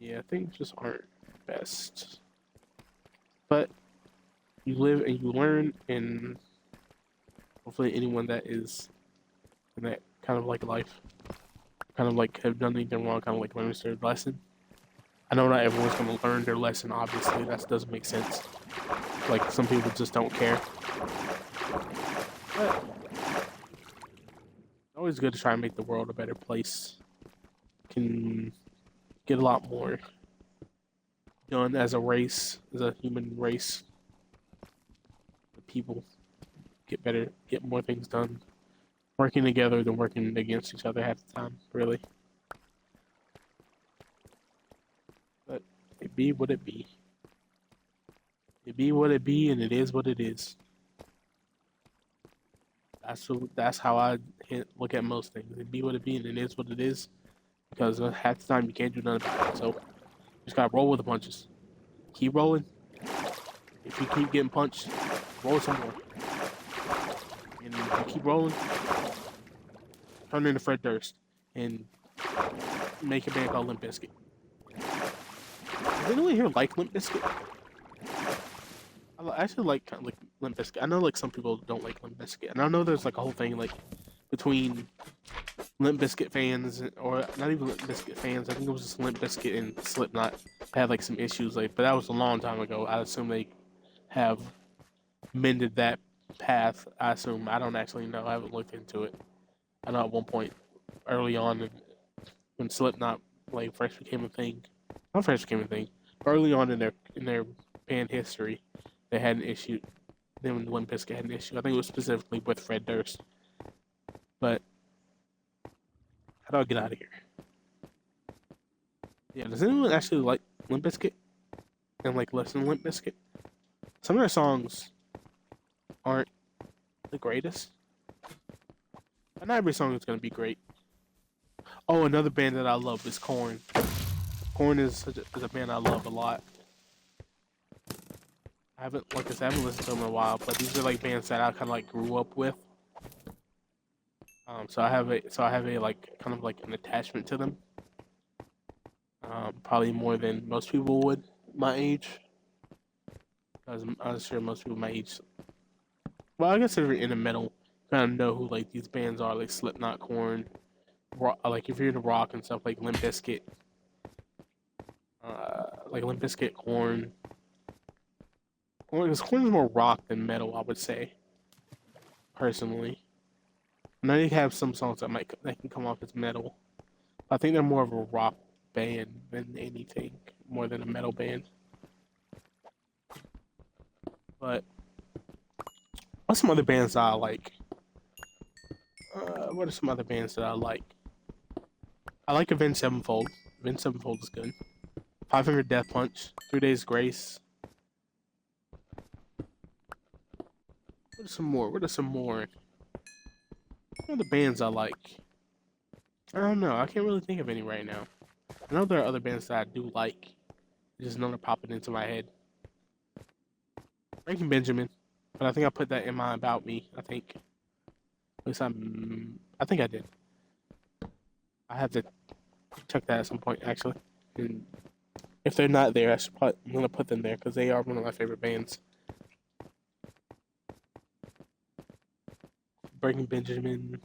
yeah, things just aren't best. But you live and you learn, and hopefully anyone that is in that kind of like life, kind of like have done anything wrong, kind of like learns their lesson. I know not everyone's going to learn their lesson. Obviously, that doesn't make sense. Like some people just don't care. But it's always good to try and make the world a better place. Can get a lot more done as a race, as a human race. People get better, get more things done, working together than working against each other half the time. Really, but it be what it be. It be what it be, and it is what it is. That's how I look at most things. It be what it be, and it is what it is. Because half the time you can't do nothing about it. So you just gotta roll with the punches. Keep rolling. If you keep getting punched, roll some more. And if you keep rolling, turn into Fred Durst and make a band called Limp Bizkit. Does anyone here like Limp Bizkit? I actually like kind of like Limp Bizkit. I know like some people don't like Limp Bizkit, and I know there's like a whole thing like between Limp Bizkit fans, or not even Limp Bizkit fans. I think it was just Limp Bizkit and Slipknot had like some issues, like, but that was a long time ago. I assume they have mended that path. I assume. I don't actually know. I haven't looked into it. I know at one point early on when Slipknot like first became a thing, not first became a thing, early on in their band history, they had an issue. then when Limp Bizkit had an issue. I think it was specifically with Fred Durst. But how do I get out of here? Yeah, does anyone actually like Limp Bizkit and like listen to Limp Bizkit? Some of their songs aren't the greatest, but not every song is gonna be great. Oh, another band that I love is Korn. Korn is a band I love a lot. I haven't, like I said, I haven't listened to them in a while, but these are like bands that I kind of like grew up with. So I have a like kind of like an attachment to them. Probably more than most people would my age. I'm sure most people my age. Well, I guess if you're in the metal, kind of know who like these bands are, like Slipknot, Korn, like if you're into rock and stuff, like Limp Bizkit, Korn. Because Korn is more rock than metal, I would say, personally. And they have some songs that can come off as metal. I think they're more of a rock band than anything, more than a metal band. But what's some other bands that I like? What are some other bands that I like? I like Avenged Sevenfold. Avenged Sevenfold is good. 500 Death Punch. 3 Days Grace. What are some more? What are some more? What are the bands I like? I don't know. I can't really think of any right now. I know there are other bands that I do like. Just none are popping into my head. Breaking Benjamin, but I think I put that in my about me. I think. At least I think I did. I have to check that at some point actually. And if they're not there, I'm gonna put them there because they are one of my favorite bands. Breaking Benjamin.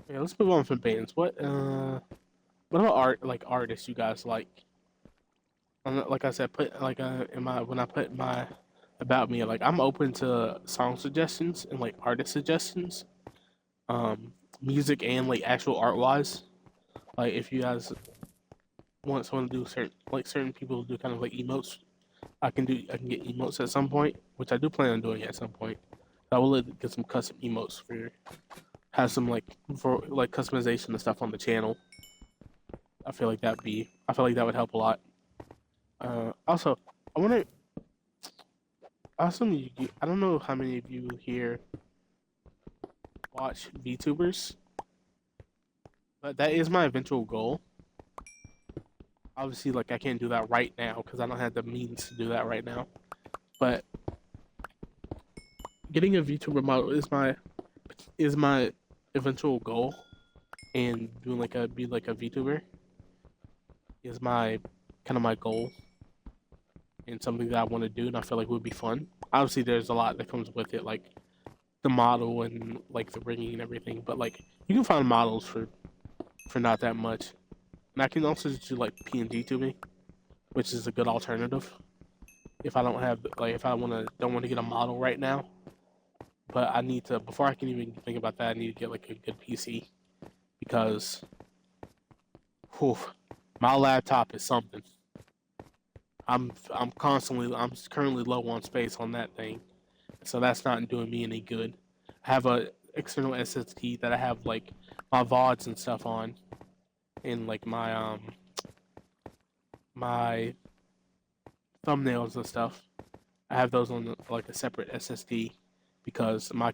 Yeah, let's move on from bands. What about artists you guys like? Like I said, put like in my when I put my about me, like I'm open to song suggestions and like artist suggestions, music and like actual art wise. Like if you guys want someone to do certain people do kind of like emotes, I can get emotes at some point, which I do plan on doing at some point. I will get some custom emotes for have some like for like customization and stuff on the channel. I feel like that would help a lot. Also, I wonder. I don't know how many of you here watch VTubers, but that is my eventual goal. Obviously, like I can't do that right now because I don't have the means to do that right now. But getting a VTuber model is my eventual goal, and doing like a be like a VTuber is my kind of my goal and something that I want to do, and I feel like would be fun. Obviously, there's a lot that comes with it, like the model and like the rigging and everything. But like you can find models for not that much, and I can also just do like PNG to me, which is a good alternative if I don't have like if I don't want to get a model right now. But I need to before I can even think about that. I need to get like a good PC because, whew, my laptop is something. I'm currently low on space on that thing, so that's not doing me any good. I have a external SSD that I have like my VODs and stuff on, and like my thumbnails and stuff. I have those on like a separate SSD because my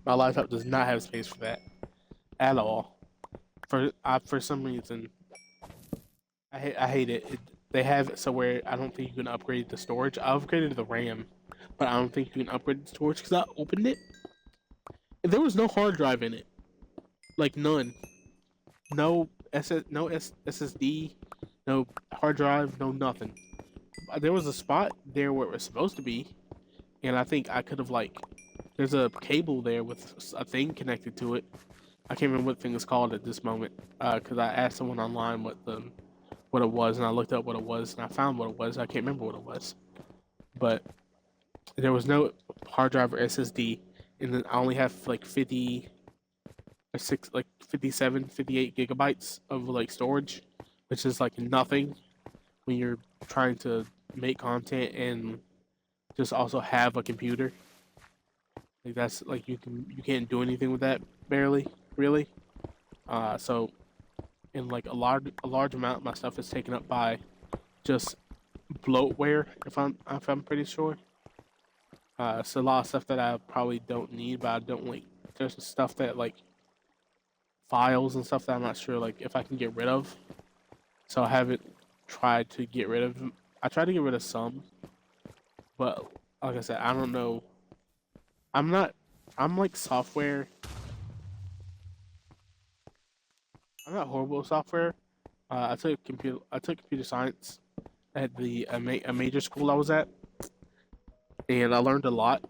laptop does not have space for that at all. For some reason I hate it. They have it so where I don't think you can upgrade the storage. I upgraded the RAM, but I don't think you can upgrade the storage because I opened it and there was no hard drive in it, like none. No SSD, no hard drive, no nothing. There was a spot there where it was supposed to be, and I think I could have like there's a cable there with a thing connected to it. I can't remember what thing is called at this moment because I asked someone online what it was, and I looked up what it was, and I found what it was. I can't remember what it was, but there was no hard drive or SSD, and then I only have like 50 or 57, 58 gigabytes of like storage, which is like nothing when you're trying to make content and just also have a computer. Like that's like you can't do anything with that barely, really. So in like a large amount of my stuff is taken up by just bloatware. If I'm pretty sure. It's a lot of stuff that I probably don't need, but I don't like. There's stuff that like files and stuff that I'm not sure like if I can get rid of. So I haven't tried to get rid of them. I tried to get rid of some, but like I said, I don't know. I'm not. I'm like software. I'm not horrible at software. I took computer science at a major school I was at, and I learned a lot.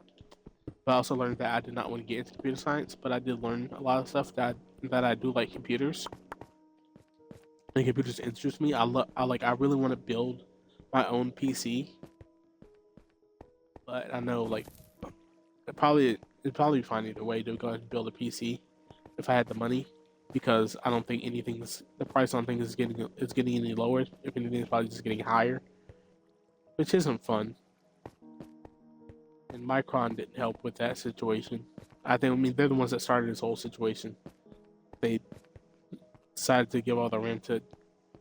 But I also learned that I did not want to get into computer science. But I did learn a lot of stuff that I do like computers. And computers interest me. I really want to build my own PC. But I know like it'd probably be fine either way to go ahead and build a PC if I had the money, because I don't think anything's the price on things is getting any lower. If anything, it's probably just getting higher, which isn't fun. And Micron didn't help with that situation. I mean they're the ones that started this whole situation. They decided to give all the RAM to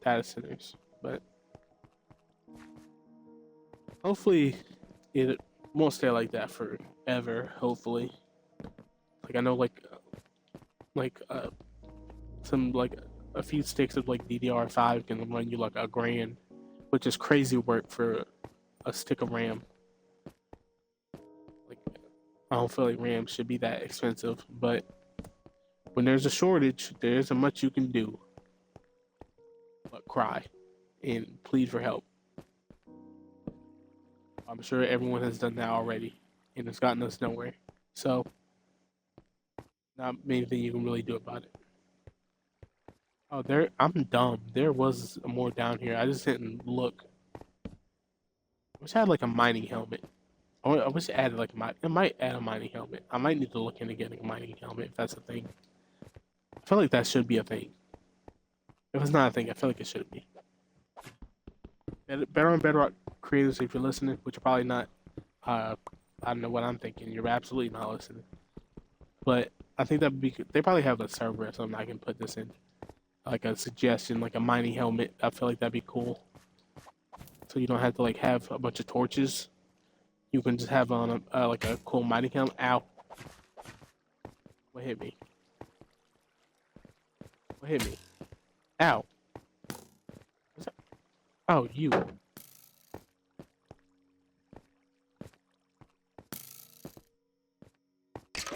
data centers, but hopefully it won't stay like that forever. Hopefully, like I know like some like a few sticks of like DDR5 can run you like $1,000, which is crazy work for a stick of RAM. Like I don't feel like RAM should be that expensive, but when there's a shortage, there isn't much you can do but cry and plead for help. I'm sure everyone has done that already, and it's gotten us nowhere. So, not anything you can really do about it. Oh, there. I'm dumb. There was more down here. I just didn't look. I wish I had like a mining helmet. I wish it added like it might add a mining helmet. I might need to look into getting a mining helmet if that's a thing. I feel like that should be a thing. If it's not a thing, I feel like it should be. Better on Bedrock creators, if you're listening, which you're probably not. Uh, I don't know what I'm thinking. You're absolutely not listening. But I think that they probably have a server or something I can put this in, like a suggestion, like a mining helmet. I feel like that'd be cool. So you don't have to like have a bunch of torches. You can just have on like a cool mining helmet. Ow! What hit me? What hit me? Ow! What's that? Oh, you! Get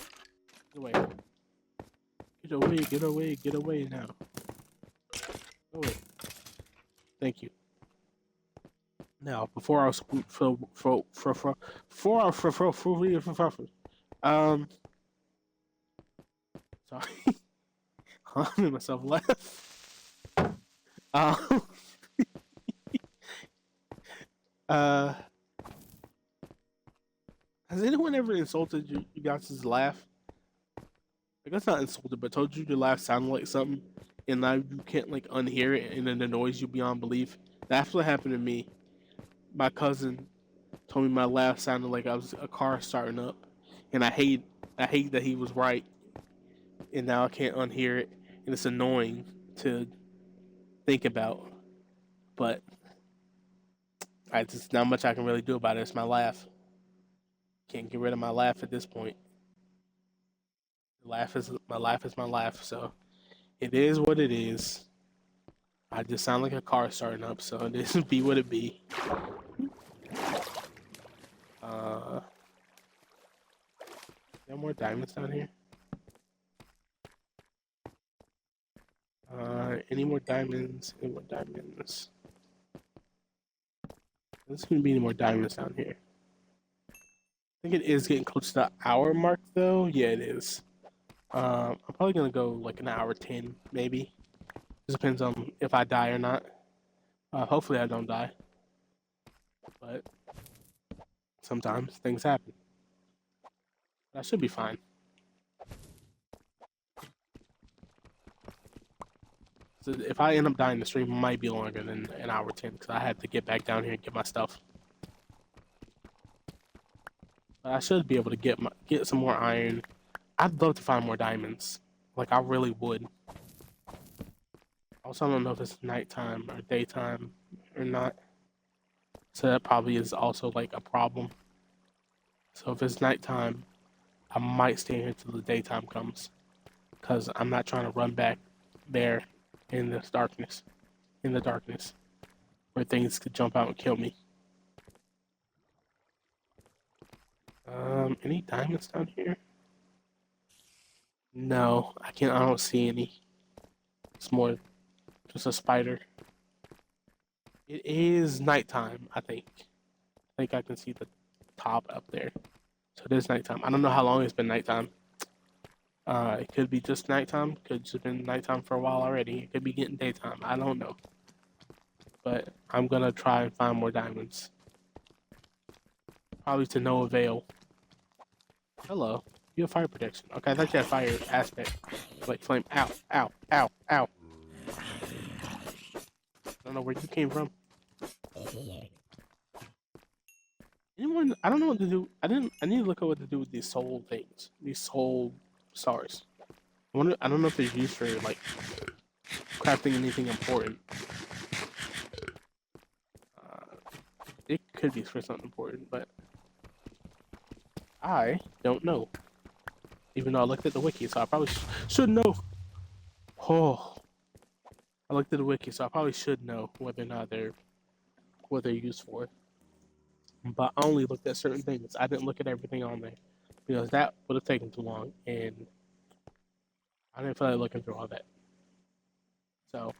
away! Get away! Get away! Get away now! Go away! Thank you. Now, before I was sorry, I made myself laugh. Um, uh, has anyone ever insulted you guys' laugh? I guess not insulted, but told you your laugh sounded like something, and now you can't like unhear it, and it annoys you beyond belief. That's what happened to me. My cousin told me my laugh sounded like I was a car starting up, and I hate that he was right, and now I can't unhear it, and it's annoying to think about. But I just not much I can really do about it. It's my laugh. Can't get rid of my laugh at this point. Laugh is my laugh is my laugh. So it is what it is. I just sound like a car starting up. So this be what it be. Uh, there more diamonds down here? Any more diamonds? Any more diamonds? There's gonna be any more diamonds down here. I think it is getting close to the hour mark though. Yeah, it is. I'm probably gonna go like an hour 10, maybe. Just depends on if I die or not. Hopefully I don't die, but sometimes things happen. That should be fine. So if I end up dying, the stream might be longer than an hour 10 because I had to get back down here and get my stuff. But I should be able to get some more iron. I'd love to find more diamonds. Like I really would. Also, I don't know if it's nighttime or daytime or not. So that probably is also like a problem. So if it's nighttime, I might stay here till the daytime comes. Because I'm not trying to run back there in this darkness. In the darkness. Where things could jump out and kill me. Any diamonds down here? No, I don't see any. It's more just a spider. It is nighttime, I think. I think I can see the top up there. So it is nighttime. I don't know how long it's been nighttime. It could be just nighttime. Could just been nighttime for a while already. It could be getting daytime. I don't know. But I'm gonna try and find more diamonds. Probably to no avail. Hello. You have fire protection. Okay, I thought you had fire aspect. Like flame. Ow, ow, ow, ow. I don't know where you came from. Anyone? I don't know what to do. I need to look at what to do with these soul things. These soul stars. I wonder. I don't know if they're used for like crafting anything important. It could be for something important, but I don't know. Even though I looked at the wiki, so I probably should know. Oh, I looked at the wiki, so I probably should know whether or not what they're used for. But I only looked at certain things. I didn't look at everything on there because that would have taken too long, and I didn't feel like looking through all that. So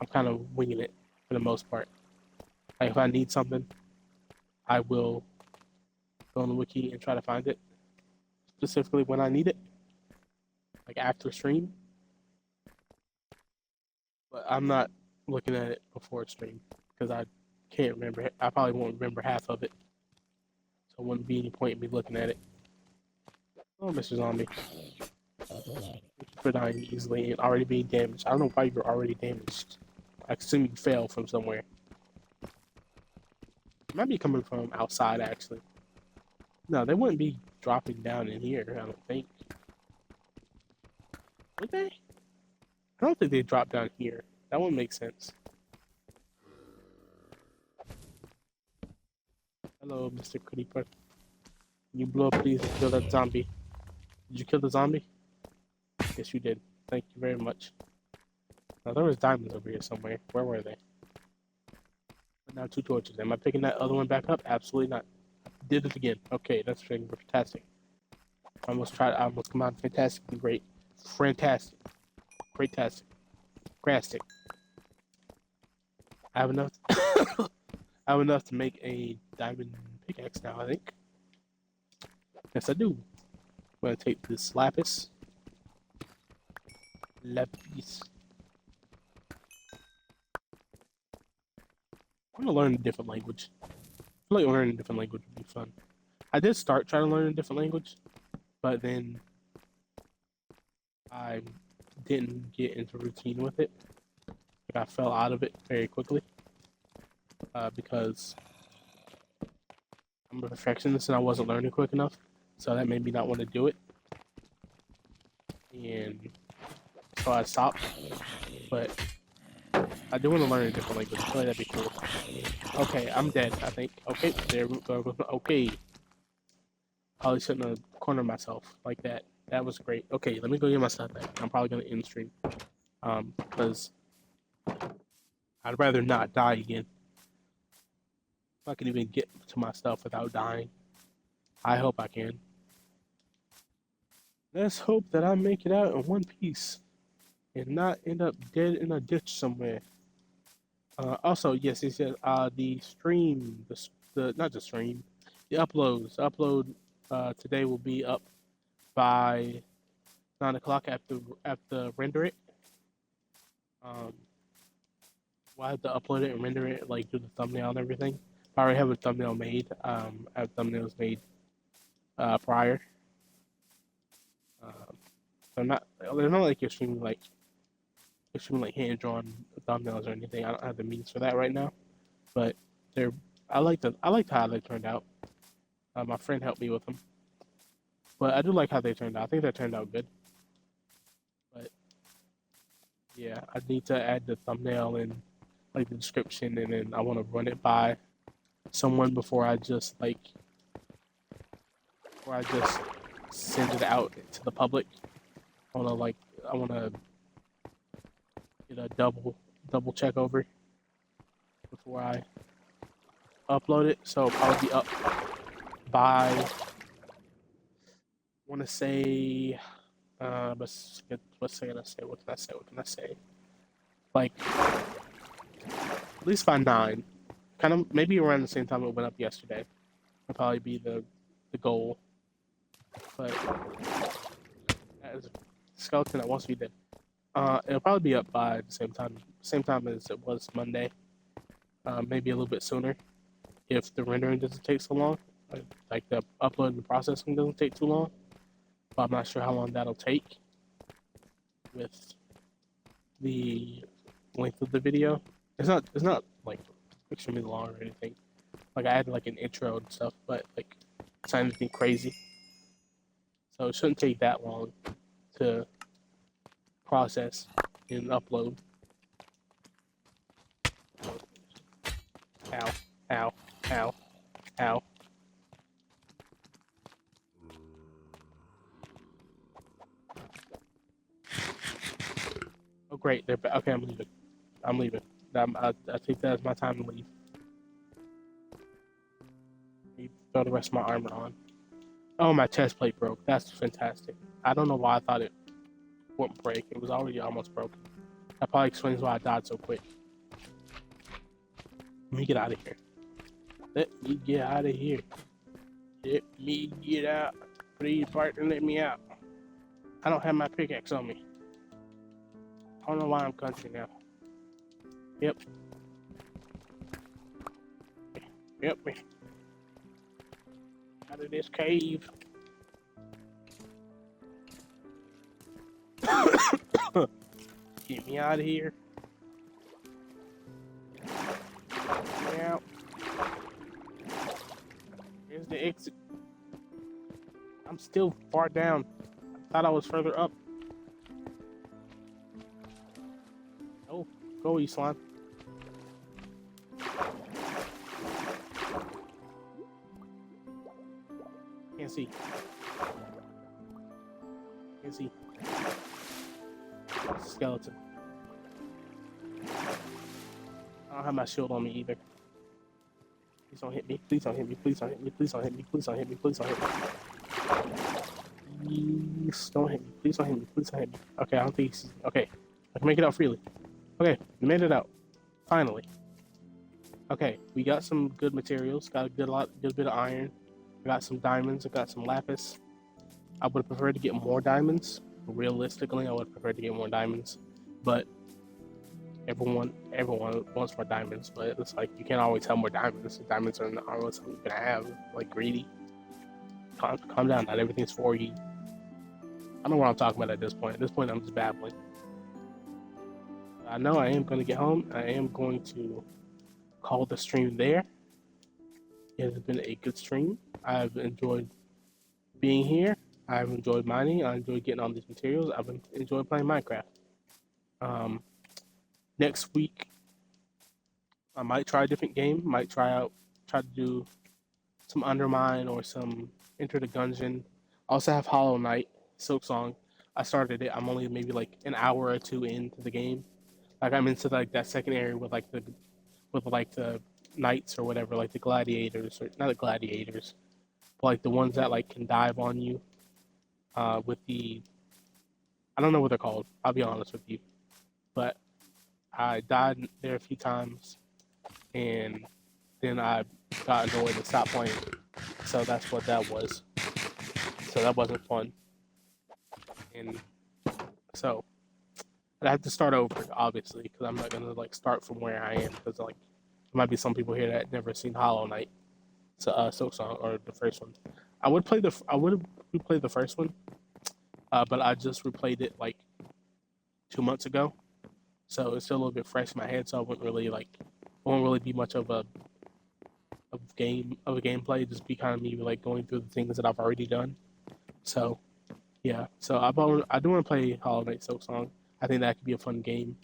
I'm kind of winging it for the most part. Like if I need something, I will go on the wiki and try to find it specifically when I need it, like after stream. But I'm not looking at it before stream because I can't remember. I probably won't remember half of it, so it wouldn't be any point in me looking at it. Oh, Mr. Zombie. Thank you for dying easily and already being damaged. I don't know why you're already damaged. I assume you fell from somewhere. It might be coming from outside, actually. No, they wouldn't be dropping down in here, I don't think. Would they? I don't think they drop down here. That wouldn't make sense. Hello, Mr. Creeper. Can you blow up, please, and kill that zombie? Did you kill the zombie? Yes, you did. Thank you very much. Now, there was diamonds over here somewhere. Where were they? But now 2 torches. Am I picking that other one back up? Absolutely not. Did it again. Okay, that's fantastic. I almost come out fantastic and great. Fantastic. Great-tastic. Grastic. I have enough. I have enough to make a diamond pickaxe now, I think. Yes, I do. I'm going to take this lapis. Lapis. I'm going to learn a different language. I feel like learning a different language would be fun. I did start trying to learn a different language, but then I didn't get into routine with it. Like I fell out of it very quickly because I'm a perfectionist and I wasn't learning quick enough, so that made me not want to do it. And so I stopped. But I do want to learn a different language. I feel like that'd be cool. Okay, I'm dead, I think. Okay, there we go. Okay. Probably shouldn't have cornered myself like that. That was great. Okay, let me go get my stuff back. I'm probably gonna end stream. Because I'd rather not die again. If I can even get to my stuff without dying. I hope I can. Let's hope that I make it out in one piece and not end up dead in a ditch somewhere. Also, yes, it says the stream, the not the stream, the uploads. The upload today will be up by 9 o'clock after render it. We'll have to upload it and render it, like do the thumbnail and everything. I already have a thumbnail made. I have thumbnails made prior. So they're not like extremely hand drawn thumbnails or anything. I don't have the means for that right now, but I like how they turned out. My friend helped me with them, but I do like how they turned out. I think they turned out good. But yeah, I need to add the thumbnail and like the description, and then I want to run it by someone before I just send it out to the public. I want to get a double check over before I upload it. So it'll probably be up by, I want to say, what's I gonna say? What can I say? What can I say? Like at least by 9, kind of maybe around the same time it went up yesterday. Would probably be the goal. But as a skeleton that wants to be dead, it'll probably be up by the same time as it was Monday. Maybe a little bit sooner if the rendering doesn't take so long. Like the upload and processing doesn't take too long. But I'm not sure how long that'll take with the length of the video. It's not like extremely long or anything. Like I had like an intro and stuff, but like it's not anything crazy. So it shouldn't take that long to process and upload. Ow, ow, ow, ow. Oh great, they're back. Okay, I'm leaving. I'm leaving. I take that as my time to leave. Throw the rest of my armor on. Oh, my chest plate broke. That's fantastic. I don't know why I thought it wouldn't break. It was already almost broken. That probably explains why I died so quick. Let me get out of here. Let me get out of here. Let me get out. Please, partner, let me out. I don't have my pickaxe on me. I don't know why I'm country now. Yep. Yep. Out of this cave. Get me out of here. Get me out. Here's the exit. I'm still far down. I thought I was further up. Oh, go, you slime. Can't see. Can't see. Skeleton. I don't have my shield on me either. Please don't hit me. Please don't hit me. Please don't hit me. Please don't hit me. Please don't hit me. Please don't hit me. Please don't hit me. Please don't hit me. Please don't hit me. Okay, I don't think he's... Okay, I can make it out freely. Okay, we made it out. Finally. Okay, we got some good materials. Got a good bit of iron. I got some diamonds. I got some lapis. I would prefer to get more diamonds. Realistically, I would prefer to get more diamonds. But everyone wants more diamonds. But it's like you can't always have more diamonds. Diamonds are not always something you're gonna have. Like greedy. Calm down. Not everything's for you. I don't know what I'm talking about at this point. At this point, I'm just babbling. I know I am going to get home. I am going to call the stream there. It has been a good stream. I've enjoyed being here. I've enjoyed mining. I enjoyed getting all these materials. I've enjoyed playing Minecraft. Next week, I might try a different game. Might try to do some Undermine or some Enter the Gungeon. I also have Hollow Knight, Silksong. I started it. I'm only maybe like an hour or two into the game. Like I'm into like that second area with the knights or whatever, like the gladiators, or not the gladiators, but like the ones that like can dive on you. With the, I don't know what they're called. I'll be honest with you, but I died there a few times, and then I got annoyed and stopped playing. So that's what that was. So that wasn't fun, and so I have to start over, obviously, because I'm not gonna like start from where I am, because like there might be some people here that never seen Hollow Knight, so Silksong, or the first one. I would replay the first one, but I just replayed it like 2 months ago, so it's still a little bit fresh in my head. So I won't really be much of a of gameplay, just be kind of me like going through the things that I've already done. So yeah, so I do want to play Hollow Knight Silk Song. I think that could be a fun game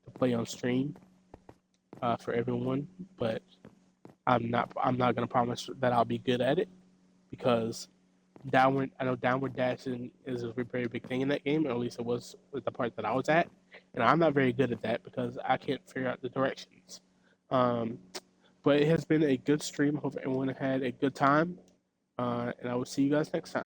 to play on stream for everyone, but I'm not gonna promise that I'll be good at it because downward dashing is a very big thing in that game, or at least it was with the part that I was at, and I'm not very good at that because I can't figure out the directions. Um, but it has been a good stream. Hope everyone had a good time, and I will see you guys next time.